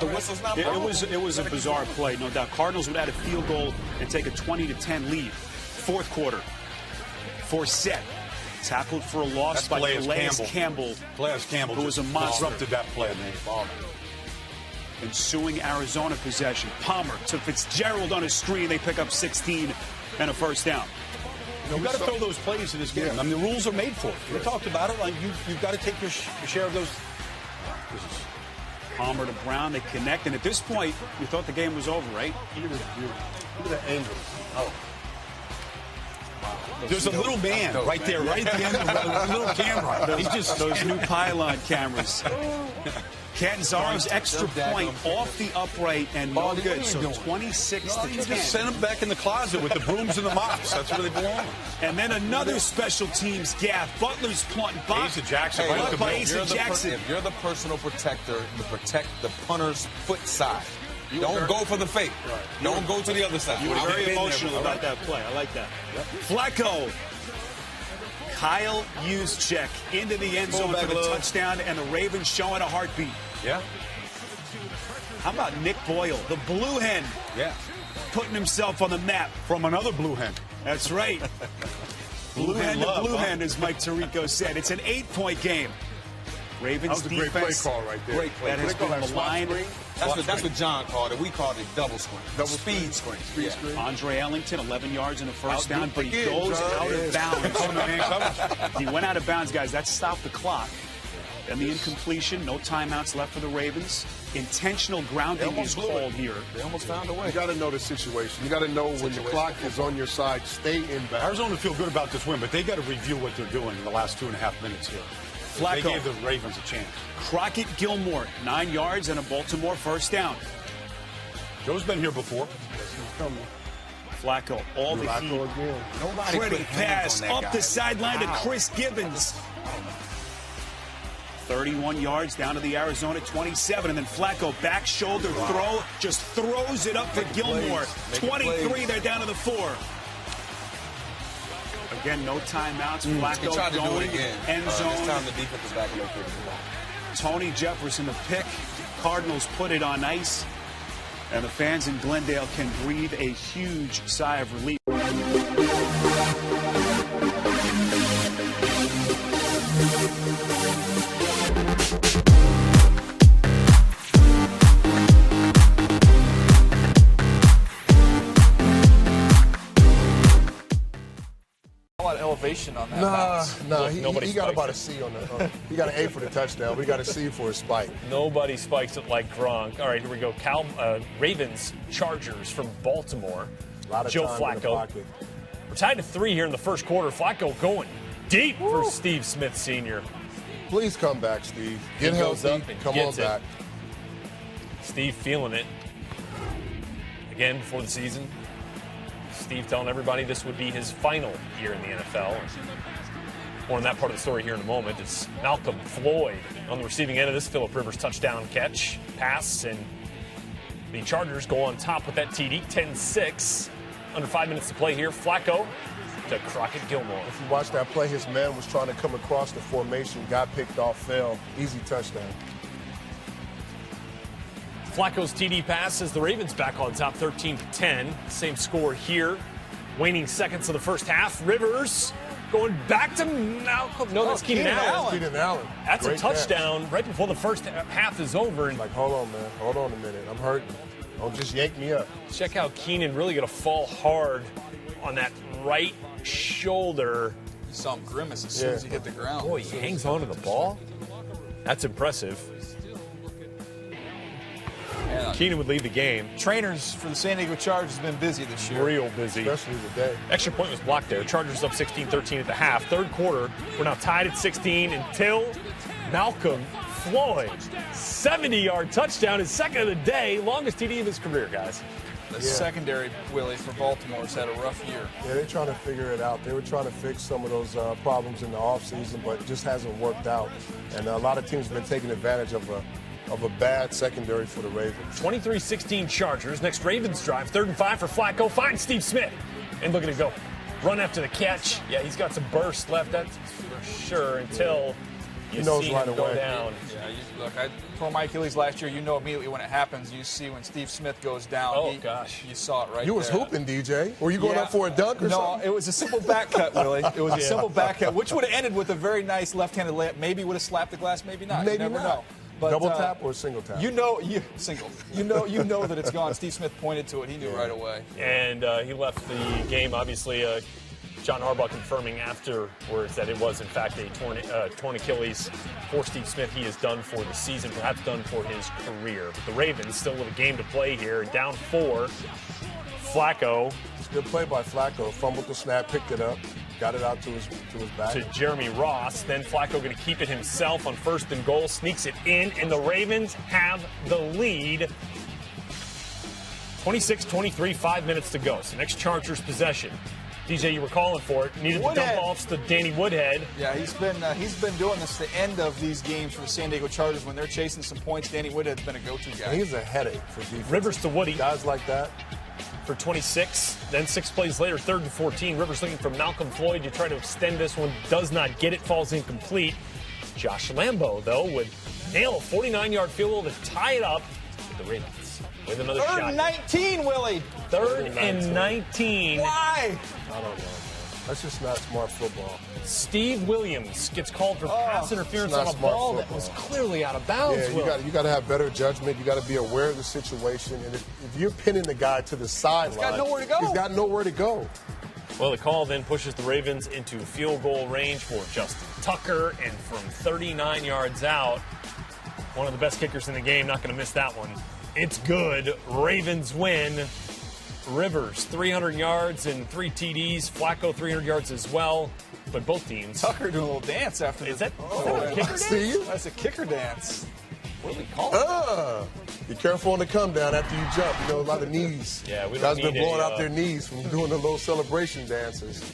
The whistle's not It blown. was a bizarre play, no doubt. Cardinals would add a field goal and take a 20-10 lead. Fourth quarter. Forsett tackled for a loss by Calais Campbell. Calais Campbell who was a just monster. disrupted that play, man. Ensuing Arizona possession. Palmer to Fitzgerald on a screen. They pick up 16 and a first down. You've got to throw those plays in this game. Yeah. I mean, the rules are made for it. We talked about it. Like, you've got to take your share of those. Palmer to Brown. They connect. And at this point, you thought the game was over, right? Look at this view. Look at the angle. Oh. There's a little man right there, right at the end of the little camera. He's just Those new pylon cameras. Catanzaro's extra point off the upright and no good. So 26-10. You just send them back in the closet with the brooms and the mops. That's where they belong. And then another special teams gaffe. Butler's punt. Asa Jackson. Hey, right look, up the by middle. Asa Jackson. If you're the personal protector, you protect the punter's foot side. Don't go for the fake. Don't go to the other side. You were I've very been there emotional before. about that play. I like that. Flacco. Kyle Juszczyk into the end zone for the touchdown, and the Ravens showing a heartbeat. Yeah. How about Nick Boyle, the blue hen? Yeah. Putting himself on the map. From another blue hen. That's right. Blue hen to blue hen, as Mike Tirico said. It's an 8-point game. Ravens That was a great defense. play call right there. Great play. That has been maligned. That's what John called it. We called it double screen. Speed screen. Andre Ellington, 11 yards and a first down, but he again, goes John. out of bounds. coverage. He went out of bounds, guys. That stopped the clock. And the incompletion, no timeouts left for the Ravens. Intentional grounding is called here. They almost found a way. You got to know the situation. You got to know when the clock is on your side, stay in back. Arizona feel good about this win, but they got to review what they're doing in the last 2.5 minutes here. Flacco. They gave the Ravens a chance. Crockett Gilmore, 9 yards and a Baltimore first down. Joe's been here before. Flacco, all the heat. Again. Nobody Pretty put hands pass on that up guy. the sideline to Chris Gibbons. 31 yards down to the Arizona 27. And then Flacco back shoulder throw, just throws it up for Gilmore. 23, they're down to the 4. Again, no timeouts. Flacco going, end zone. This time the defense is back in their kick. Tony Jefferson, the pick. Cardinals put it on ice. And the fans in Glendale can breathe a huge sigh of relief. A lot of elevation on that bounce. He got about a C on that. He got an A for the touchdown, but he got a C for his spike. Nobody spikes it like Gronk. All right, here we go. Ravens, Chargers from Baltimore. A lot of Joe time in the Flacco. pocket. We're tied to 3 here in the first quarter. Flacco going deep for Steve Smith Sr. Please come back, Steve. Get He goes healthy. up and Come on gets it. back. Steve feeling it. Again, before the season. Steve telling everybody this would be his final year in the NFL. More on that part of the story here in a moment. It's Malcolm Floyd on the receiving end of this Phillip Rivers touchdown catch, pass, and the Chargers go on top with that TD, 10-6. Under 5 minutes to play here. Flacco to Crockett Gilmore. If you watch that play, his man was trying to come across the formation, got picked off, fell. Easy touchdown. Flacco's TD pass as the Ravens back on top, 13-10. Same score here. Waning seconds of the first half. Rivers going back to Malcolm. No, that's Keenan Allen. Keenan Allen. That's Great a touchdown right before the first half is over. And like, hold on, man. Hold on a minute. I'm hurting. Don't just yank me up. Check out Keenan really going to fall hard on that right shoulder. You saw him grimace as soon as he hit the ground. Boy, he hangs on to the ball. That's impressive. Keenan would lead the game. Trainers for the San Diego Chargers have been busy this year. Real busy. Especially today. Extra point was blocked there. Chargers up 16-13 at the half. Third quarter, we're now tied at 16 until Malcolm Floyd. 70-yard touchdown, his second of the day. Longest TD of his career, guys. The secondary, Willie, for Baltimore has had a rough year. Yeah, they're trying to figure it out. They were trying to fix some of those problems in the offseason, but it just hasn't worked out. And a lot of teams have been taking advantage of a bad secondary for the Ravens. 23-16 Chargers. Next Ravens drive. 3rd and 5 for Flacco. Finds Steve Smith. And look at it go. Run after the catch. Yeah, he's got some burst left, that's for sure, until you see him go down. Yeah, look, I tore my Achilles last year. You know immediately when it happens. You see when Steve Smith goes down. Oh, gosh. You saw it right there. You was hooping, DJ. Were you going up for a dunk or something? No, it was a simple back cut, Willie. It was a simple back cut, which would have ended with a very nice left-handed layup. Maybe would have slapped the glass, maybe not. Maybe you never not. know. But, double tap or single tap? Single. You know that it's gone. Steve Smith pointed to it. He knew right away. And he left the game, obviously. John Harbaugh confirming afterwards that it was, in fact, a torn Achilles for Steve Smith. He is done for the season, perhaps done for his career. But the Ravens still with a game to play here. Down 4. Flacco. It's a good play by Flacco. Fumbled the snap, picked it up. Got it out to his back. To Jeremy Ross. Then Flacco going to keep it himself on 1st and goal. Sneaks it in, and the Ravens have the lead. 26-23, 5 minutes to go. So next Chargers possession. DJ, you were calling for it. Needed the dump offs to Danny Woodhead. Yeah, he's been doing this the end of these games for the San Diego Chargers when they're chasing some points. Danny Woodhead's been a go-to guy. He's a headache for defense. Rivers to Woody. Guys like that. For 26. Then 6 plays later, 3rd and 14. Rivers looking for Malcolm Floyd to try to extend this one. Does not get it. Falls incomplete. Josh Lambo, though, would nail a 49-yard field goal to tie it up with the Ravens. With another shot. 3rd and 19, Willie. 3rd and 19. Why? I don't know, man. That's just not smart football. Steve Williams gets called for pass interference on a ball that was clearly out of bounds. Yeah, you got to have better judgment. You got to be aware of the situation. And if you're pinning the guy to the sideline, he's got nowhere to go. He's got nowhere to go. Well, the call then pushes the Ravens into field goal range for Justin Tucker, and from 39 yards out, one of the best kickers in the game, not going to miss that one. It's good. Ravens win. Rivers, 300 yards and 3 TDs. Flacco, 300 yards as well. But both teams. Tucker doing a little dance after this. Is that a kicker dance? That's a kicker dance. What do we call it? Be careful on the come down after you jump. You know, a lot of knees. Yeah, we don't guys need been blowing any, out their knees from doing the little celebration dances.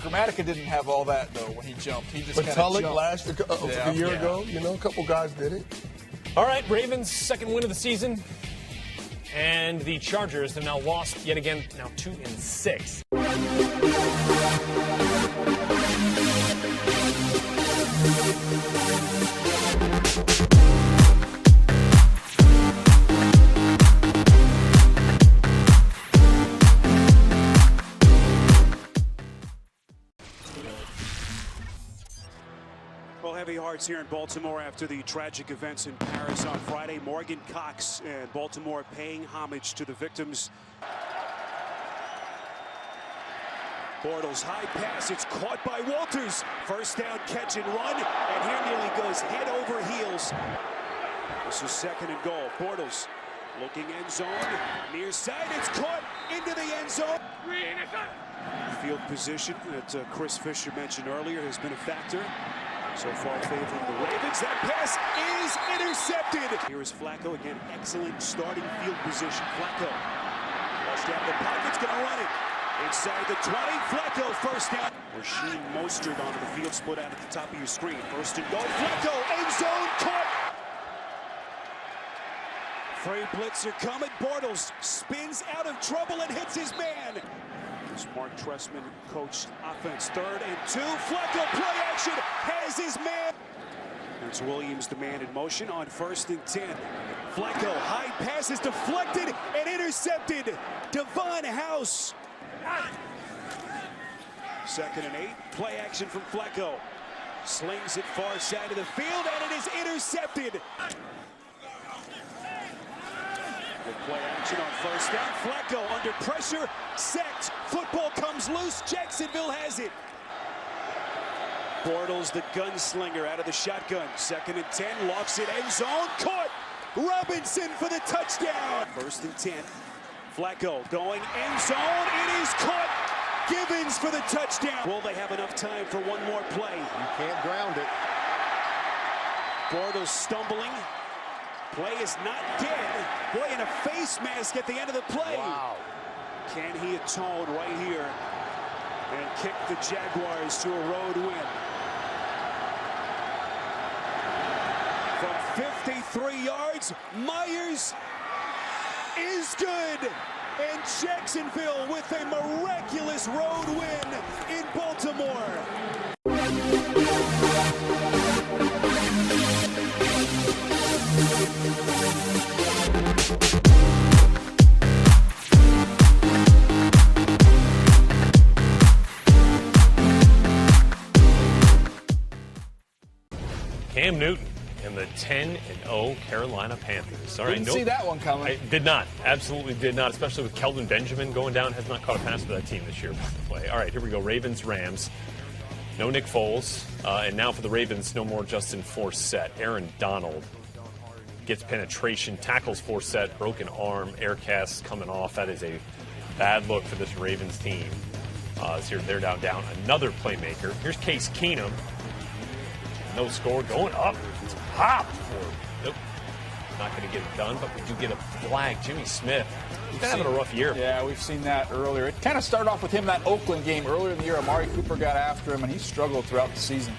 Gramatica didn't have all that, though, when he jumped. He just kind of jumped. Tulloch last a year ago, you know, a couple guys did it. All right, Ravens' second win of the season. And the Chargers have now lost yet again, now 2-6. Well, heavy hearts here in Baltimore after the tragic events in Paris on Friday. Morgan Cox and Baltimore paying homage to the victims. Bortles high pass, it's caught by Walters. First down, catch and run, and here nearly goes head over heels. This is second and goal. Bortles looking end zone, near side, it's caught into the end zone. Field position that Chris Fisher mentioned earlier has been a factor. So far favoring the Ravens. That pass is intercepted. Here is Flacco again. Excellent starting field position. Flacco. Flushed out of the pocket's going to run it. Inside the 20. Flacco first down. Rasheed Mostert onto the field. Split out at the top of your screen. First and goal. Flacco. End zone. Caught. Free blitzer coming. Bortles spins out of trouble and hits his man. This Mark Trestman coached offense. 3rd and 2. Flacco play action has his man. It's Williams, the man in motion on 1st and 10. Flacco high pass is deflected and intercepted. Devon House. 2nd and 8. Play action from Flacco. Slings it far side of the field and it is intercepted. Good play action on first down. Flacco under pressure, sacked. Football comes loose. Jacksonville has it. Bortles, the gunslinger, out of the shotgun. 2nd and 10, lofts it end zone. Caught. Robinson for the touchdown. 1st and 10. Flacco going end zone. It is caught. Gibbons for the touchdown. Will they have enough time for one more play? You can't ground it. Bortles stumbling. Play is not dead. Boy, in a face mask at the end of the play. Wow. Can he atone right here and kick the Jaguars to a road win? From 53 yards, Myers is good. And Jacksonville with a miraculous road win in Baltimore. Cam Newton and the 10-0 Carolina Panthers. All right, Didn't see that one coming. I did not. Absolutely did not, especially with Kelvin Benjamin going down. Has not caught a pass for that team this year, by the way. All right, here we go. Ravens, Rams. No Nick Foles. And now for the Ravens, no more Justin Forsett. Aaron Donald gets penetration, tackles Forsett, broken arm, air cast coming off. That is a bad look for this Ravens team. They're down. Another playmaker. Here's Case Keenum. No score going up. It's a pop. Nope. Not going to get it done, but we do get a flag. Jimmy Smith. He's having a rough year. Yeah, we've seen that earlier. It kind of started off with him that Oakland game earlier in the year. Amari Cooper got after him, and he struggled throughout the season.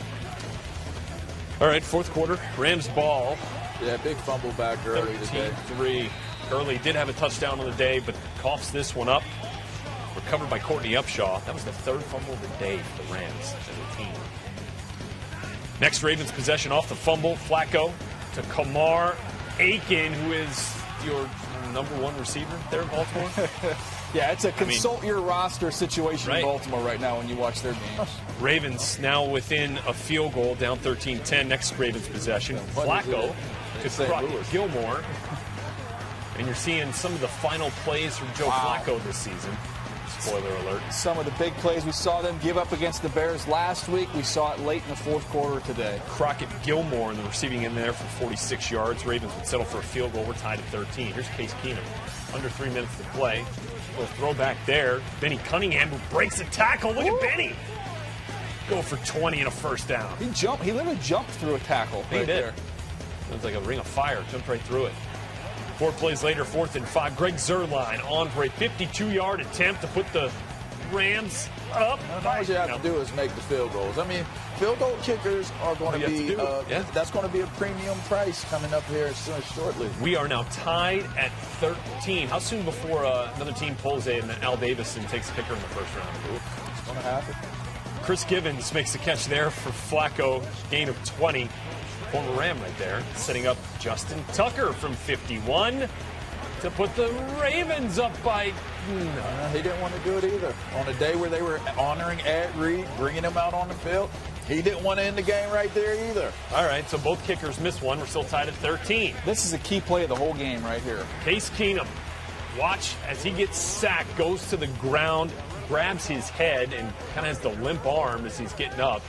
All right, fourth quarter. Rams ball. Yeah, big fumble back early today. 13-3. Gurley did have a touchdown on the day, but coughs this one up. Recovered by Courtney Upshaw. That was the 3rd fumble of the day for the Rams as a team. Next Ravens possession off the fumble. Flacco to Kamar Aiken, who is your #1 receiver there in Baltimore. Yeah, it's a consult your roster situation right? in Baltimore right now when you watch their games. Ravens now within a field goal, down 13-10. Next Ravens possession. Flacco to Crockett Gilmore. And you're seeing some of the final plays from Joe Flacco this season. Spoiler alert. Some of the big plays we saw them give up against the Bears last week. We saw it late in the fourth quarter today. Crockett Gilmore in the receiving end there for 46 yards. Ravens would settle for a field goal. We're tied at 13. Here's Case Keenum. Under 3 minutes to play. A little throwback there. Benny Cunningham who breaks a tackle. Look at Benny. Go for 20 and a first down. He literally jumped through a tackle right there. Sounds like a ring of fire. Jumped right through it. 4 plays later, 4th and 5. Greg Zuerlein on for a 52-yard attempt to put the Rams up. All you have to do is make the field goals. I mean, field goal kickers are going to be, that's going to be a premium price coming up here shortly. We are now tied at 13. How soon before another team pulls in Al Davis and takes a kicker in the first round? It's going to happen. Chris Givens makes the catch there for Flacco, gain of 20. Former Ram right there, setting up Justin Tucker from 51 to put the Ravens up by... He didn't want to do it either. On a day where they were honoring Ed Reed, bringing him out on the field, he didn't want to end the game right there either. All right, so both kickers missed one. We're still tied at 13. This is a key play of the whole game right here. Case Keenum, watch as he gets sacked, goes to the ground, grabs his head, and kind of has the limp arm as he's getting up.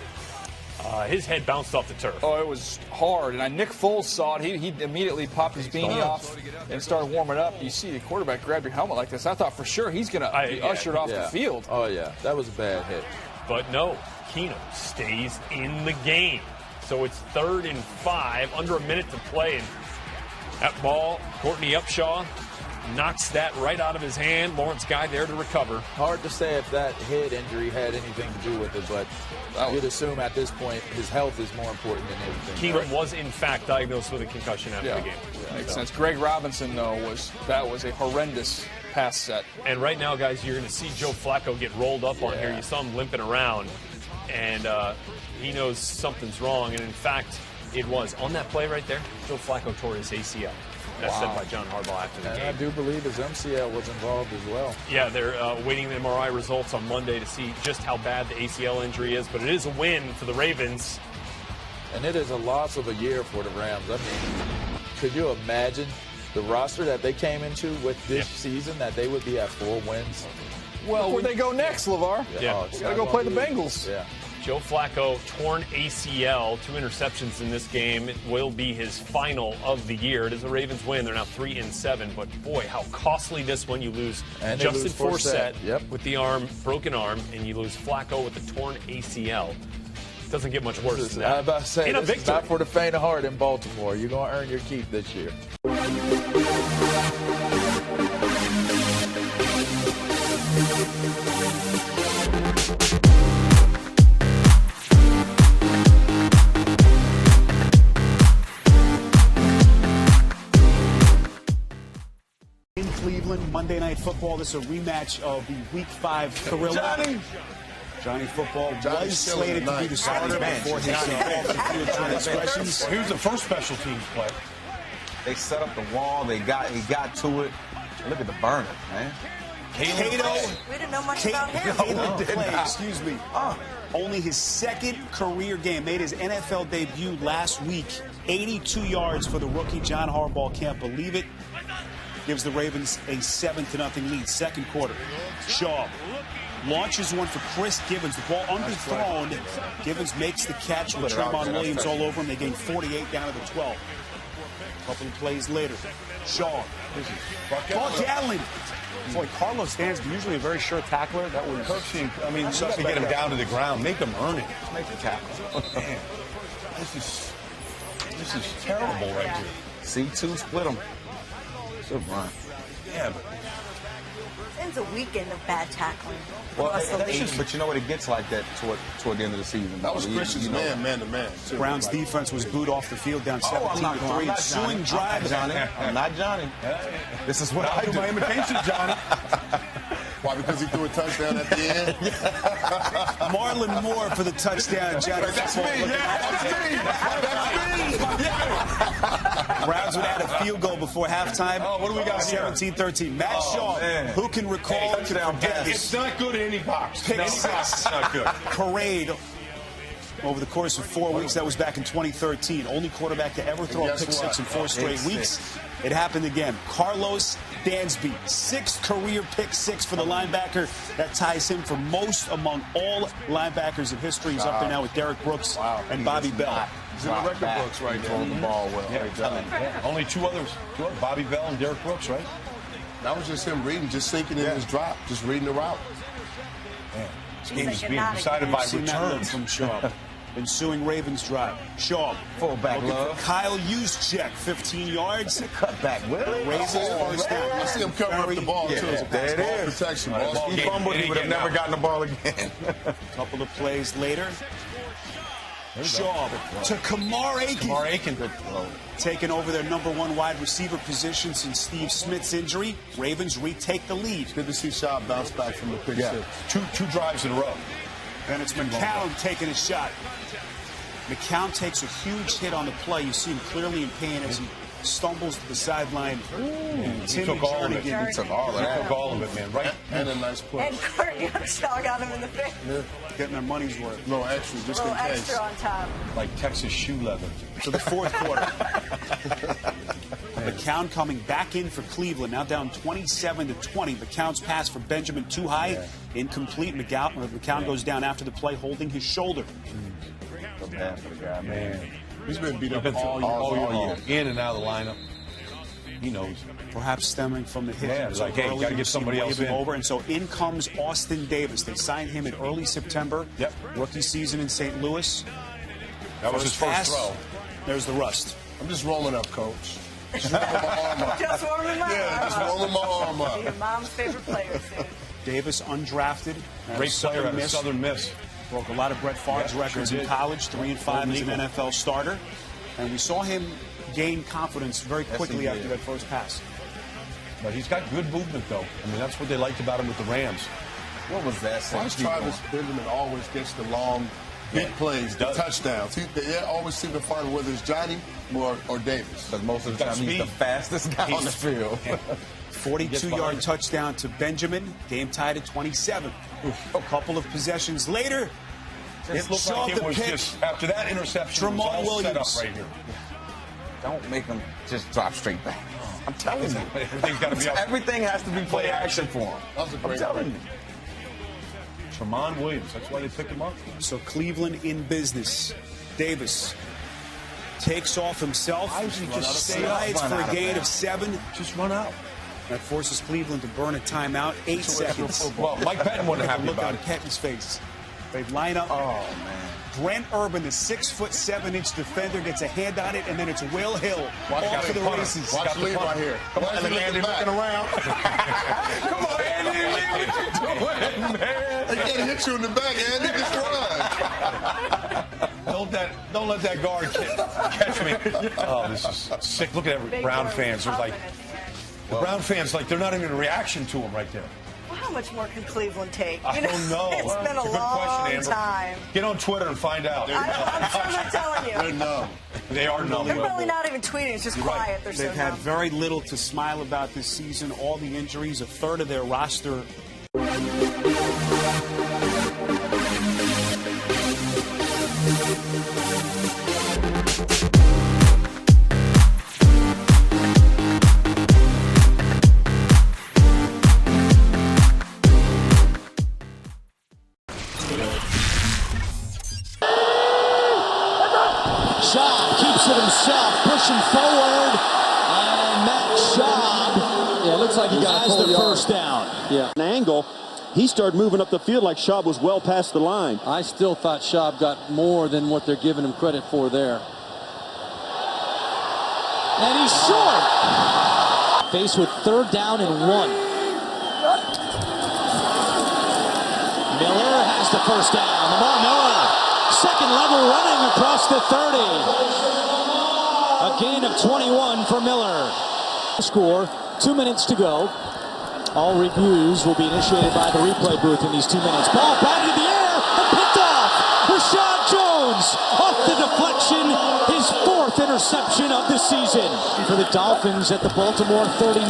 His head bounced off the turf. Oh, it was hard. And Nick Foles saw it. He immediately popped his beanie off and started warming up. You see the quarterback grab your helmet like this. I thought for sure he's going to be ushered off the field. Oh, yeah. That was a bad hit. But no, Keenum stays in the game. So it's 3rd and 5, under a minute to play. And that ball, Courtney Upshaw knocks that right out of his hand. Lawrence Guy there to recover. Hard to say if that head injury had anything to do with it, but you'd assume at this point his health is more important than anything. Keenum was, in fact, diagnosed with a concussion after the game. Yeah, makes sense. Greg Robinson, though, that was a horrendous pass set. And right now, guys, you're going to see Joe Flacco get rolled up on here. You saw him limping around, and he knows something's wrong. And, in fact, it was. On that play right there, Joe Flacco tore his ACL. That's said by John Harbaugh after the game. I do believe his MCL was involved as well. Yeah, they're waiting the MRI results on Monday to see just how bad the ACL injury is. But it is a win for the Ravens. And it is a loss of a year for the Rams. I mean, could you imagine the roster that they came into with this season, that they would be at 4 wins? Well, where they go next, LeVar? Yeah. Got to go play the Bengals. Yeah. Joe Flacco, torn ACL, 2 interceptions in this game. It will be his final of the year. It is a Ravens win. They're now 3-7. But boy, how costly this one. You lose Justin Forsett with the broken arm, and you lose Flacco with the torn ACL. Doesn't get much worse than that. I was about to say, in a this victory. is not for the faint of heart in Baltimore. You're going to earn your keep this year. In Cleveland, Monday Night Football. This is a rematch of the Week 5 Thriller. Johnny Football was slated to be the starter before his off-the-field transgressions. Well, here's the first special teams play. They set up the wall. He got to it. Look at the burner, man. Cato. We didn't know much about him. Excuse me. Only his 2nd career game. Made his NFL debut last week. 82 yards for the rookie. John Harbaugh can't believe it. Gives the Ravens a 7-0 lead. Second quarter. Shaw launches one for Chris Givens. The ball underthrown. Givens makes the catch with Tremont Williams all over him. They gain 48 down to the 12. A couple of plays later. Shaw. Ball Gatlin. Boy, Carlos Dansby, usually a very sure tackler. That was coaching. I mean, just to get him down to the ground, make him earn it. Make the tackle. Man, this is terrible right here. C2 split them. Good run. Yeah, but It's a weekend of bad tackling. well, but you know what? It gets like that toward the end of the season. That was Christian's man to man. Browns defense was booed off the field down 17-3. Ensuing drive. I'm not Johnny. This is what I do. my imitation, Johnny. Why? Because he threw a touchdown at the end? Marlon Moore for the touchdown. Johnny That's me. Browns would add a field goal before halftime. Oh, what do we got here? 17-13. Matt Shaw, who can recall It's not good in any box. Pick No, six. it's not good. Parade over the course of 4 weeks. That was back in 2013. Only quarterback to ever throw a pick six in 4 straight weeks. It happened again. Carlos Dansby, 6th career pick six for the linebacker. That ties him for most among all linebackers in history. He's up there now with Derek Brooks and Bobby Bell. He's in the record books right there. Throwing the ball well. Only two others. Bobby Bell and Derek Brooks, right? That was just him reading, just thinking in his drop, just reading the route. Man, this game is being decided by Seen that look returns. from Shaw. Ensuing Ravens drive. Shaw. Fullback looking love. for Kyle Juszczyk, 15 yards. Cutback, Willie. Ravens first down. I see him cover up the ball, too. There it Ball is. protection. He fumbled, he would have never gotten the ball again. A couple of plays later. Shaw to Kamar Aiken. Kamar Aiken, good throw. Taking over their number 1 wide receiver position since Steve Smith's injury. Ravens retake the lead. Good to see Shaw bounce back from the pick six. Two drives in a row. And it's McCown taking a shot. McCown takes a huge hit on the play. You see him clearly in pain as he stumbles to the sideline. He took all of it. He took all of that. He took all of it, man. Right. And a nice play. And Kurt Shaw got him in the face. Getting their money's worth. A little extra, just A in little case. extra on top. Like Texas shoe leather. To the fourth quarter. McCown coming back in for Cleveland, now down 27-20. McCown's pass for Benjamin too high, incomplete. McCown goes down after the play, holding his shoulder. So bad for the guy, Man. He's been beat up Been all all year. year. In and out of the lineup. He knows. Perhaps stemming from the hit. Yeah, it's like, hey, early, gotta get you see somebody him else wave him in. over, and so in comes Austin Davis. They signed him in early September. Yep. Rookie season in St. Louis. That was his first pass. throw. There's the rust. I'm just rolling up, Coach. Just warming my arm up. Just warming my Yeah, arm just up. warming my arm up. Your mom's favorite player. Davis undrafted. Great player at a Southern Miss. Broke a lot of Brett Favre's Yeah, records sure in did. college, 3-5 as an Illegal. NFL starter. And we saw him gain confidence very quickly he after did. that first pass. But he's got good movement, though. I mean, that's what they liked about him with the Rams. What was that? Why does Travis Benjamin always gets the long, big plays, the touchdowns? They always seem to find whether it's Johnny or Davis. Because most of the Got time he's the speed. fastest guy on the field. 42-yard touchdown to Benjamin. Game tied at 27. A couple of possessions later, It looked Shaw like it the was pick. just, after that interception, it was Tramon all set up Williams. right here. Don't make him just drop straight back. I'm telling you. Everything's got to be up. Everything has to be play action for him. That was a great I'm telling play. you. Tramon Williams, that's why they picked him up. So Cleveland in business. Davis takes off himself. Why is he just stay Slides out? for Run a out of gain of bounds. 7. Just run out. That forces Cleveland to burn a timeout. 8 seconds. Well, Mike Patton wasn't happy Look about on it. Patton's face. They line up. Oh, man. Brent Urban, the 6'7" defender, gets a hand on it, and then it's Will Hill off to the races. Watch Lee right here. Come on, Andy, looking around. Come on, Andy. What you doing, man? They can't hit you in the back, Andy. Just run. Don't let that guard catch me. Oh, this is sick. Look at every Brown fans. There's like the Brown fans, like they're not even a reaction to him right there. Well, how much more can Cleveland take? I don't know. It's been a Good long question, Amber. time. Get on Twitter and find out. I'm sure they're telling They're you. numb. They are numb. They're really not even tweeting. It's just quiet. They're so They've had numb. very little to smile about this season. All the injuries, a third of their roster. Schaub keeps it himself, pushing forward, and Matt Schaub, Yeah, it looks like he got has a the first down. Yeah, an angle. He started moving up the field like Schaub was well past the line. I still thought Schaub got more than what they're giving him credit for there. And he's short. Faced with 3rd down and 1. Miller has the first down. Lamar Miller, second level running across the 30. A gain of 21 for Miller. Score, 2 minutes to go. All reviews will be initiated by the replay booth in these 2 minutes. Ball batted in the air and picked off. Rashad Jones off the deflection. His 4th interception of the season. For the Dolphins at the Baltimore 39.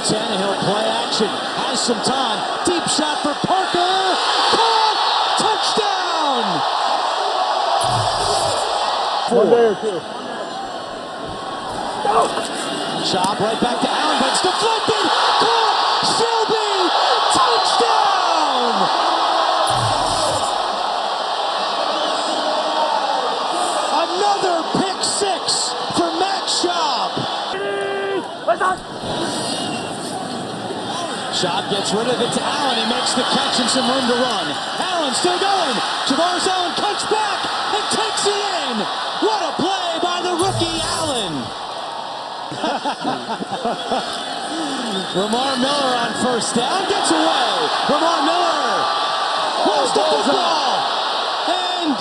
Tannehill play action. Has some time. Deep shot for Parker. Caught. Touchdown. 1 day or 2. Chop right back to Allen, but it's deflected. Caught. Shelby. Touchdown. Another pick 6 for Matt Schaub. Schaub gets rid of it to Allen. He makes the catch and some room to run. Allen still going. Javaris Allen cuts back and takes it in. What a play by the rookie Allen. Lamar Miller on first down gets away. Lamar Miller holds the football. And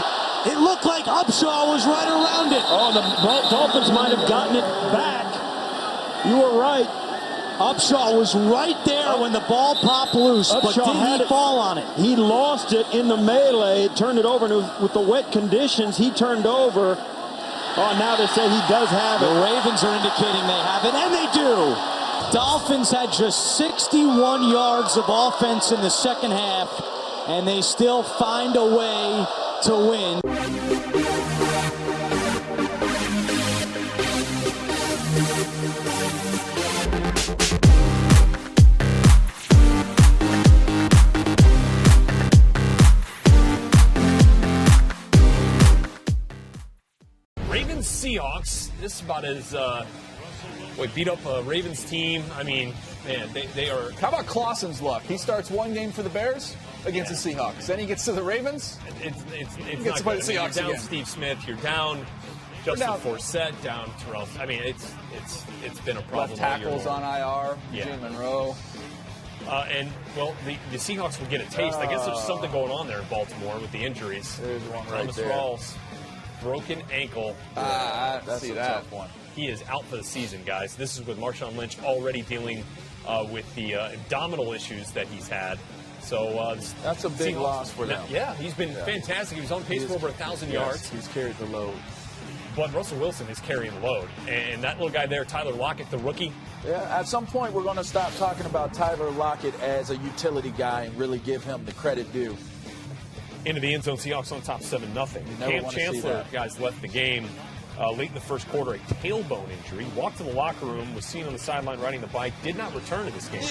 it looked like Upshaw was right around it. Oh, the Dolphins might have gotten it back. You were right. Upshaw was right there when the ball popped loose, but did he fall on it? He lost it in the melee, turned it over, and with the wet conditions, he turned over. Oh, now they say he does have it. The Ravens are indicating they have it, and they do. Dolphins had just 61 yards of offense in the second half, and they still find a way to win. Seahawks. This is about as beat up a Ravens team. I mean, man, they are. How about Clausen's luck? He starts one game for the Bears against the Seahawks. Then he gets to the Ravens. It's gets not to good. the Seahawks You're down again. Steve Smith. You're down Justin Forsett. Down Terrell. I mean, it's been a problem. Left tackles on IR. Yeah. Jim Monroe. And the Seahawks will get a taste. I guess there's something going on there in Baltimore with the injuries. There's one right Thomas there. Rawls. Broken ankle. That's a tough one. He is out for the season, guys. This is with Marshawn Lynch already dealing with the abdominal issues that he's had. So that's a big loss for them. Yeah, he's been fantastic. He was on pace for over 1,000 yards. He's carried the load. But Russell Wilson is carrying the load. And that little guy there, Tyler Lockett, the rookie. Yeah, at some point we're going to stop talking about Tyler Lockett as a utility guy and really give him the credit due. Into the end zone, Seahawks on top 7-0. Cam Chancellor, guys, left the game late in the first quarter, a tailbone injury. Walked to the locker room, was seen on the sideline riding the bike, did not return to this game.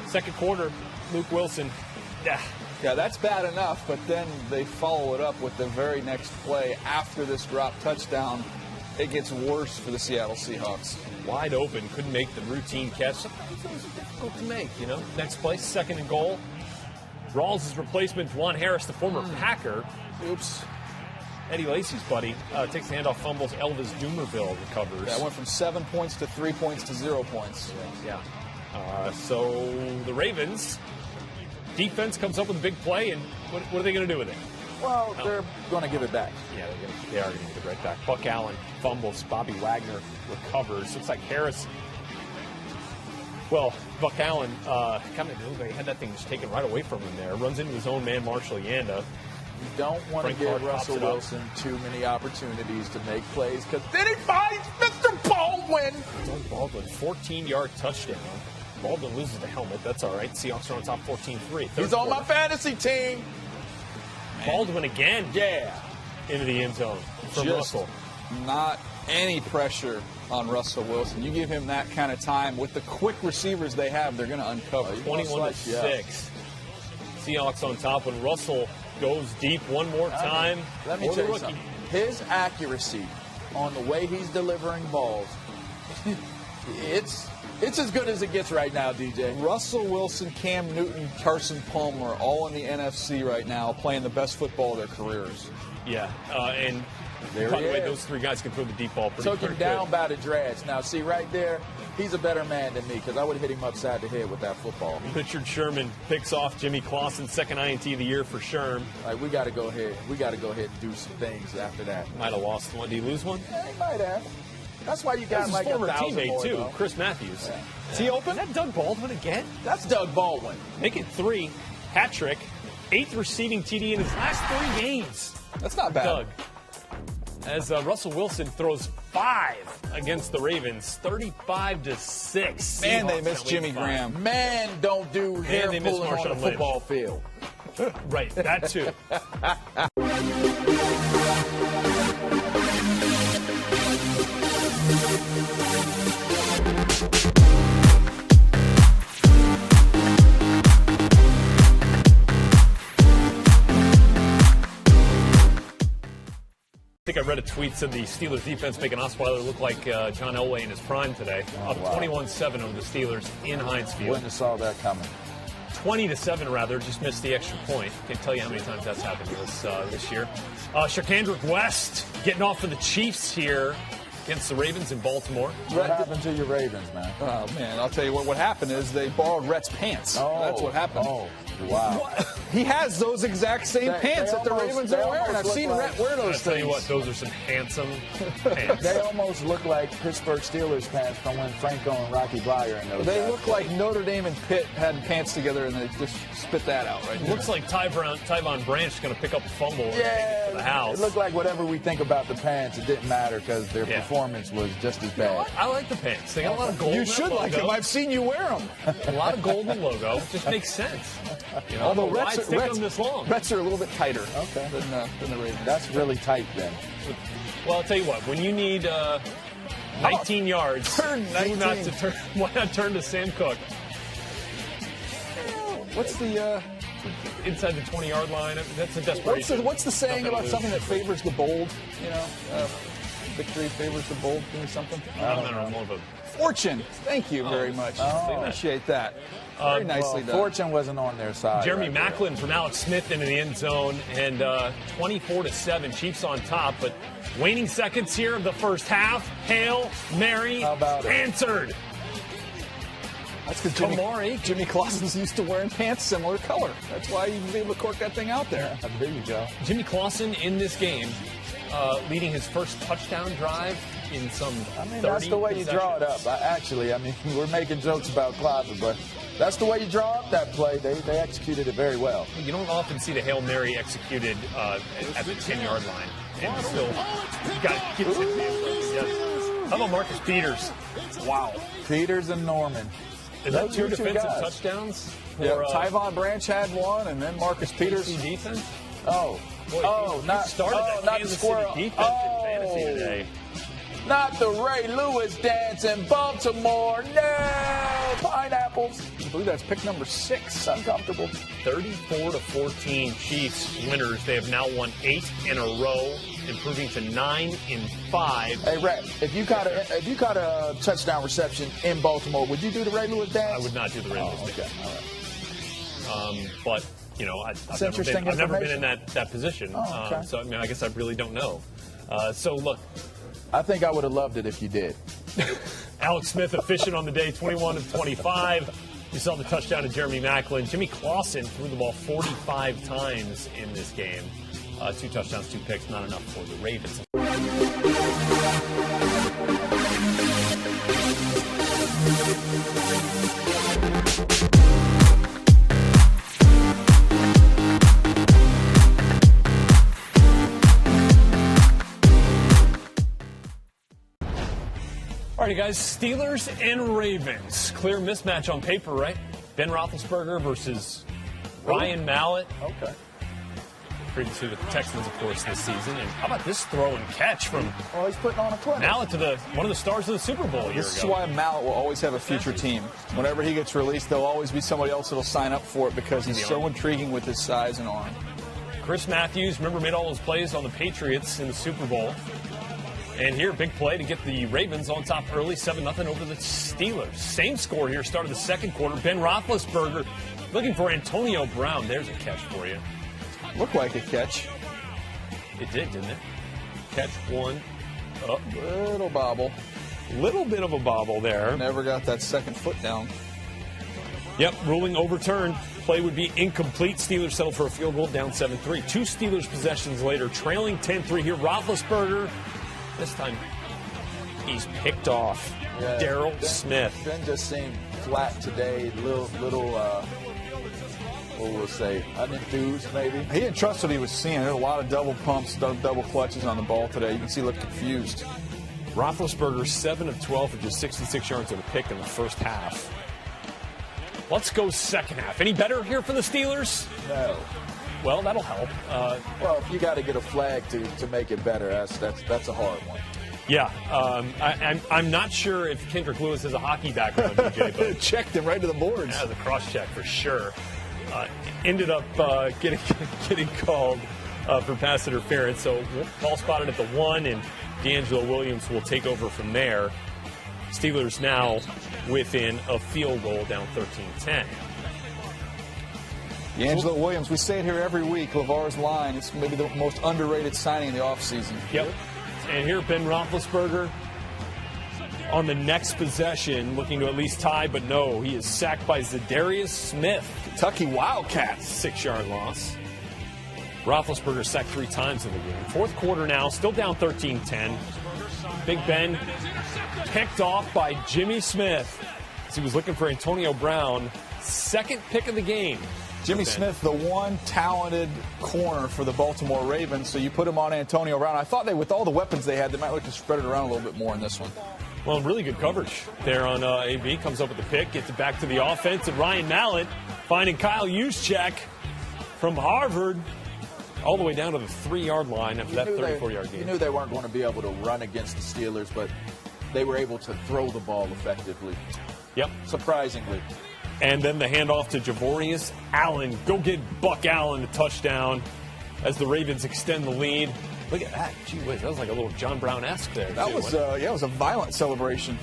Second quarter, Luke Wilson. Yeah, that's bad enough, but then they follow it up with the very next play after this drop touchdown. It gets worse for the Seattle Seahawks. Wide open, couldn't make the routine catch. Sometimes those are difficult to make, you know. Next play, 2nd and goal. Rawls' replacement, Juan Harris, the former Packer. Oops. Eddie Lacy's buddy takes the handoff, fumbles. Elvis Dumerville recovers. That went from 7 points to 3 points to 0 points. Yeah. So the Ravens defense comes up with a big play, and what are they going to do with it? Well, they're going to give it back. Yeah, they are going to give it right back. Buck Allen fumbles. Bobby Wagner recovers. Looks like Harris. Well, Buck Allen he had that thing just taken right away from him there. Runs into his own man, Marshall Yanda. You don't want to give Russell Wilson too many opportunities to make plays because then he finds Mr. Baldwin. Doug Baldwin, 14-yard touchdown. Baldwin loses the helmet. That's all right. Seahawks are on top 14-3. He's on my fantasy team. Baldwin again. Yeah. Into the end zone from Russell. Not any pressure on Russell Wilson. You give him that kind of time with the quick receivers they have, they're going to uncover. 21-6. Seahawks on top when Russell goes deep one more time. Let me tell you something. His accuracy on the way he's delivering balls, it's as good as it gets right now, DJ. Russell Wilson, Cam Newton, Carson Palmer, all in the NFC right now, playing the best football of their careers. Yeah, and by the way, those three guys can throw the deep ball pretty Took him down by the dreads. Now, see, right there, he's a better man than me because I would have hit him upside the head with that football. Richard Sherman picks off Jimmy Clausen, second INT of the year for Sherm. All right, we got to go ahead. We got to go ahead and do some things after that. Might have lost one. Did he lose one? Yeah, he might have. That's why you got like his former 1,000 teammate, more, too, though. Chris Matthews. Yeah. Is he open? Is that Doug Baldwin again? That's Doug Baldwin. Make it 3. Hat trick. 8th receiving TD in his last 3 games. That's not bad. Doug. As Russell Wilson throws 5 against the Ravens, 35-6. Man, they miss Jimmy Graham. Man, don't do hair they miss pulling on the Marshawn football field. Right, that too. I think I read a tweet said the Steelers defense making Osweiler look like John Elway in his prime today. Up 21-7 over the Steelers in Heinz Field. Wouldn't have saw that coming. 20-7 rather, just missed the extra point. Can't tell you how many times that's happened to us this year. Shakandrick West getting off for the Chiefs here against the Ravens in Baltimore. What happened to your Ravens, man? Oh, man, I'll tell you what happened is they borrowed Rhett's pants. That's what happened. Oh, wow. He has those exact same pants that the Ravens are wearing. I've seen Rhett wear those things. I'll tell you what, those are some handsome pants. They almost look like Pittsburgh Steelers pants from when Franco and Rocky Blyer and those They guys. look like Notre Dame and Pitt had pants together, and they just spit that out right It there. looks like Tyvon Branch is going to pick up a fumble for the house. It looked like whatever we think about the pants, it didn't matter because their performance was just as bad. I like the pants. They got a lot of gold. You should like them. I've seen you wear them. A lot of gold in the logo. It just makes sense. You know, Although why stick them this long? Rhett's are a little bit tighter than the Ravens. That's really tight then. Well, I'll tell you what. When you need 19 yards, turn 19. Why not turn to Sam Cook? What's the inside the 20-yard line? That's a desperation. What's the saying about something that favors the bold? You know, victory favors the bold. Give me something. I don't know. More of a fortune. Thank you very much. Appreciate that. Very nicely done. Fortune wasn't on their side. Jeremy Maclin from Alex Smith into the end zone, and 24-7. Chiefs on top, but waning seconds here of the first half. Hail Mary answered. That's because Jimmy Clausen's used to wearing pants similar color. That's why he was able to cork that thing out there. There you go. Jimmy Clausen in this game, leading his first touchdown drive in some 30 that's the way you draw it up. We're making jokes about Clausen, but that's the way you draw up that play. They executed it very well. You don't often see the Hail Mary executed at the 10-yard line. And still got gets it. Yes. How about Marcus Peters? Wow. Peters and Norman. Is that two defensive touchdowns? Yeah, Tyvon Branch had one, and then Marcus Peters. Defense? Oh. Boy, he started that not Kansas the squirrel. City defense in fantasy today. Not the Ray Lewis dance in Baltimore. No! Pineapples. I believe that's pick number 6. Uncomfortable. 34-14 Chiefs winners. They have now won 8 in a row, improving to 9 in 5. Hey, Rat, if you caught a touchdown reception in Baltimore, would you do the Ray Lewis dance? I would not do the Ray Lewis dance. Okay. All right. But, you know, I've never been in that position. Oh, okay. So, I guess I really don't know. So, look. I think I would have loved it if you did. Alex Smith efficient on the day, 21 of 25. You saw the touchdown to Jeremy Maclin. Jimmy Clausen threw the ball 45 times in this game. 2 touchdowns, 2 picks, not enough for the Ravens. All right, guys, Steelers and Ravens. Clear mismatch on paper, right? Ben Roethlisberger versus Ryan Mallett. Okay. Previously with the Texans, of course, this season. And how about this throw and catch from he's putting on a clinic. Mallett to one of the stars of the Super Bowl a year ago. This is why Mallett will always have a future team. Whenever he gets released, there'll always be somebody else that'll sign up for it because he's so intriguing with his size and arm. Chris Matthews, remember, made all those plays on the Patriots in the Super Bowl. And here, big play to get the Ravens on top early, 7-0 over the Steelers. Same score here, start of the second quarter. Ben Roethlisberger looking for Antonio Brown. There's a catch for you. Looked like a catch. It did, didn't it? Catch one. Little bobble. Little bit of a bobble there. Never got that second foot down. Yep, ruling overturned. Play would be incomplete. Steelers settled for a field goal, down 7-3. 2 Steelers possessions later, trailing 10-3 here. Roethlisberger. This time, he's picked off. Yeah, Darryl Smith. Ben just seemed flat today. Little, what we'll say, unenthused maybe. He didn't trust what he was seeing. There were a lot of double pumps, double clutches on the ball today. You can see he looked confused. Roethlisberger, 7 of 12 for just 66 yards and a pick in the first half. Let's go second half. Any better here for the Steelers? No. Well, that'll help. Well, if you got to get a flag to make it better, that's a hard one. Yeah, I'm not sure if Kendrick Lewis has a hockey background, DJ, but checked him right to the boards. Yeah, the cross check for sure. Ended up getting called for pass interference. So ball spotted at the 1, and D'Angelo Williams will take over from there. Steelers now within a field goal, down 13-10. D'Angelo Williams, we say it here every week, LeVar's line. It's maybe the most underrated signing in the offseason. Yep. And here, Ben Roethlisberger on the next possession, looking to at least tie, but no, he is sacked by Zadarius Smith. Kentucky Wildcats. 6-yard loss. Roethlisberger sacked 3 times in the game. Fourth quarter now, still down 13-10. Big Ben picked off by Jimmy Smith as he was looking for Antonio Brown. Second pick of the game. Jimmy Smith, the one talented corner for the Baltimore Ravens, so you put him on Antonio Brown. I thought with all the weapons they had, they might look to spread it around a little bit more in this one. Well, really good coverage there on AB. Comes up with the pick, gets it back to the offense, and Ryan Mallett finding Kyle Juszczyk from Harvard all the way down to the 3-yard line after that 34-yard game. You knew they weren't going to be able to run against the Steelers, but they were able to throw the ball effectively. Yep. Surprisingly. And then the handoff to Javorius Allen. Go get Buck Allen a touchdown as the Ravens extend the lead. Look at that. Gee whiz, that was like a little John Brown-esque there. That was, it was a violent celebration.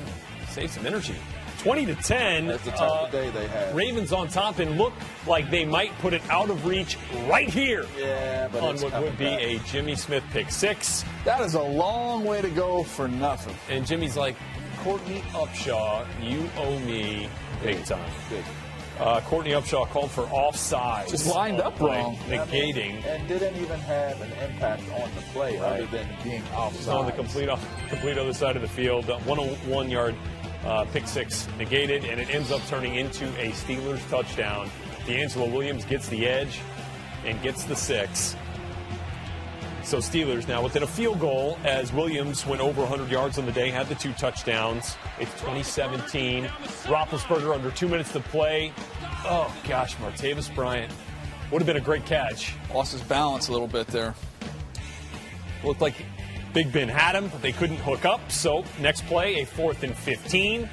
Saved some energy. 20-10. That's the type of day they had. Ravens on top and look like they might put it out of reach right here. Yeah, but on what would be a Jimmy Smith pick 6. That is a long way to go for nothing. And Jimmy's like, Courtney Upshaw, you owe me big time. Good. Courtney Upshaw called for offside. Just lined up wrong. Negating. And didn't even have an impact on the play other than being offside. On the complete other side of the field. 101-yard pick 6 negated, and it ends up turning into a Steelers touchdown. D'Angelo Williams gets the edge and gets the 6. So Steelers now within a field goal as Williams went over 100 yards on the day, had the 2 touchdowns. It's 2017. Roethlisberger under 2 minutes to play. Oh, gosh, Martavis Bryant. Would have been a great catch. Lost his balance a little bit there. Looked like Big Ben had him, but they couldn't hook up. So next play, a 4th and 15.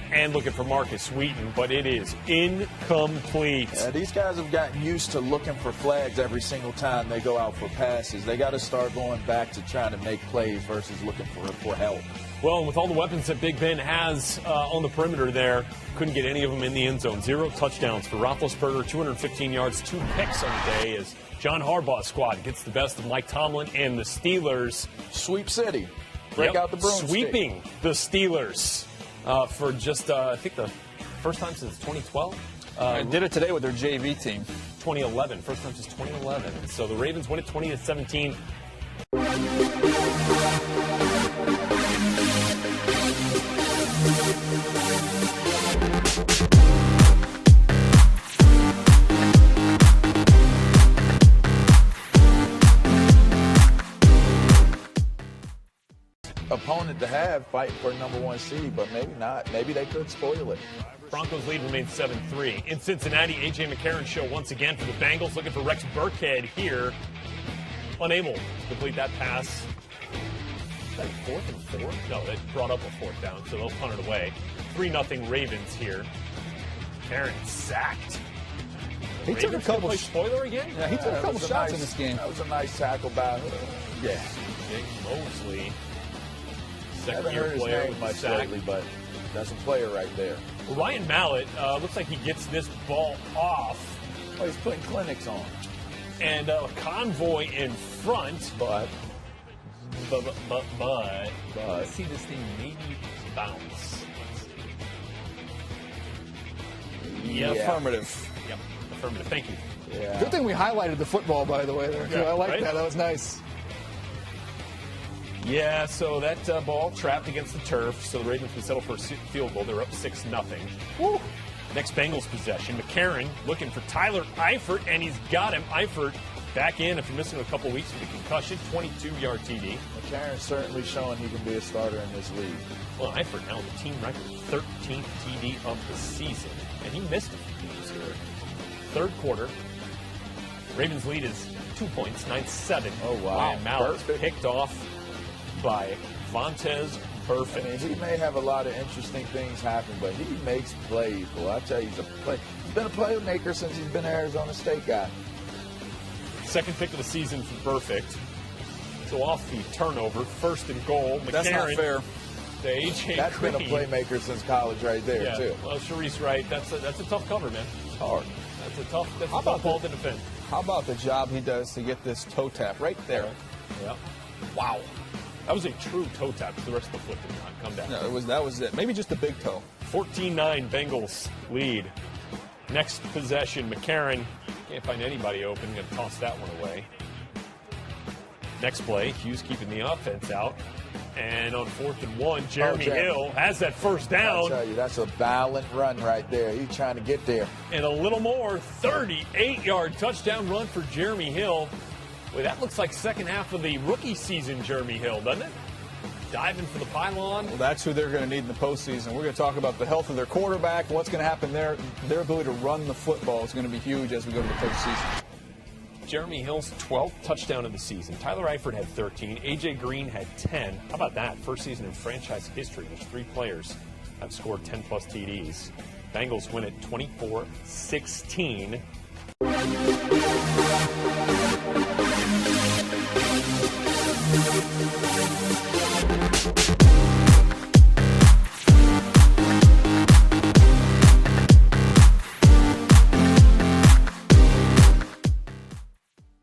And looking for Marcus Wheaton, but it is incomplete. These guys have gotten used to looking for flags every single time they go out for passes. They got to start going back to trying to make plays versus looking for help. Well, and with all the weapons that Big Ben has on the perimeter there, couldn't get any of them in the end zone. 0 touchdowns for Roethlisberger, 215 yards, 2 picks on the day as John Harbaugh's squad gets the best of Mike Tomlin and the Steelers. Sweep City. Break out the broomstick. Sweeping the Steelers. For just, I think, the first time since 2012. I did it today with their JV team. 2011. First time since 2011. So the Ravens win it 20-17. Opponent to have fighting for number 1 seed, but maybe not. Maybe they could spoil it. Broncos lead remains 7-3. In Cincinnati, A.J. McCarron show once again for the Bengals, looking for Rex Burkhead here. Unable to complete that pass. Is that 4th and 4? No, they brought up a 4th down, so they'll punt it away. 3-0 Ravens here. McCarron sacked. He took a couple. Spoiler again? Yeah, he took a couple shots in this game. That was a nice tackle by Jake Mosley. Haven't heard his name much lately, but that's a player right there. Ryan Mallett looks like he gets this ball off. Oh, he's putting clinics on. And a convoy in front. But let's see this thing maybe bounce. Yeah. Affirmative. Yep, affirmative. Thank you. Yeah. Good thing we highlighted the football, by the way. There. Yeah, I like right? that. That was nice. Yeah, so that ball trapped against the turf, so the Ravens can settle for a field goal. They're up 6-0. Woo. Next Bengals possession. McCarron looking for Tyler Eifert, and he's got him. Eifert back in after missing a couple weeks with a concussion. 22-yard TD. McCarron's certainly showing he can be a starter in this league. Well, Eifert now with the team record 13th TD of the season, and he missed a few games here. Third quarter, Ravens lead is 2 points, 9-7. Oh, wow. Ryan Mallett picked off by Vontaze Burfict. I mean, he may have a lot of interesting things happen, but he makes plays. Well, I tell you, he's been a playmaker since he's been an Arizona State guy. Second pick of the season for Burfict. So off the turnover, 1st and goal. McCarron, that's not fair. To A.J. That's Green. been a playmaker since college right there, too. Well, Sharice, right. That's a tough cover, man. hard. That's a tough ball to defend. How about the job he does to get this toe tap right there? Yeah. Wow. That was a true toe tap. The rest of the foot did not come down. No, that was it. Maybe just a big toe. 14-9 Bengals lead. Next possession, McCarron can't find anybody open. Going to toss that one away. Next play, Hughes keeping the offense out. And on 4th and 1, Jeremy Hill has that first down. I'll tell you, that's a violent run right there. He's trying to get there. And a little more, 38-yard touchdown run for Jeremy Hill. Well, that looks like second half of the rookie season, Jeremy Hill, doesn't it? Diving for the pylon. Well, that's who they're going to need in the postseason. We're going to talk about the health of their quarterback, what's going to happen there. Their ability to run the football is going to be huge as we go to the postseason. Jeremy Hill's 12th touchdown of the season. Tyler Eifert had 13. A.J. Green had 10. How about that? First season in franchise history. There's 3 players have scored 10-plus TDs. Bengals win it 24-16.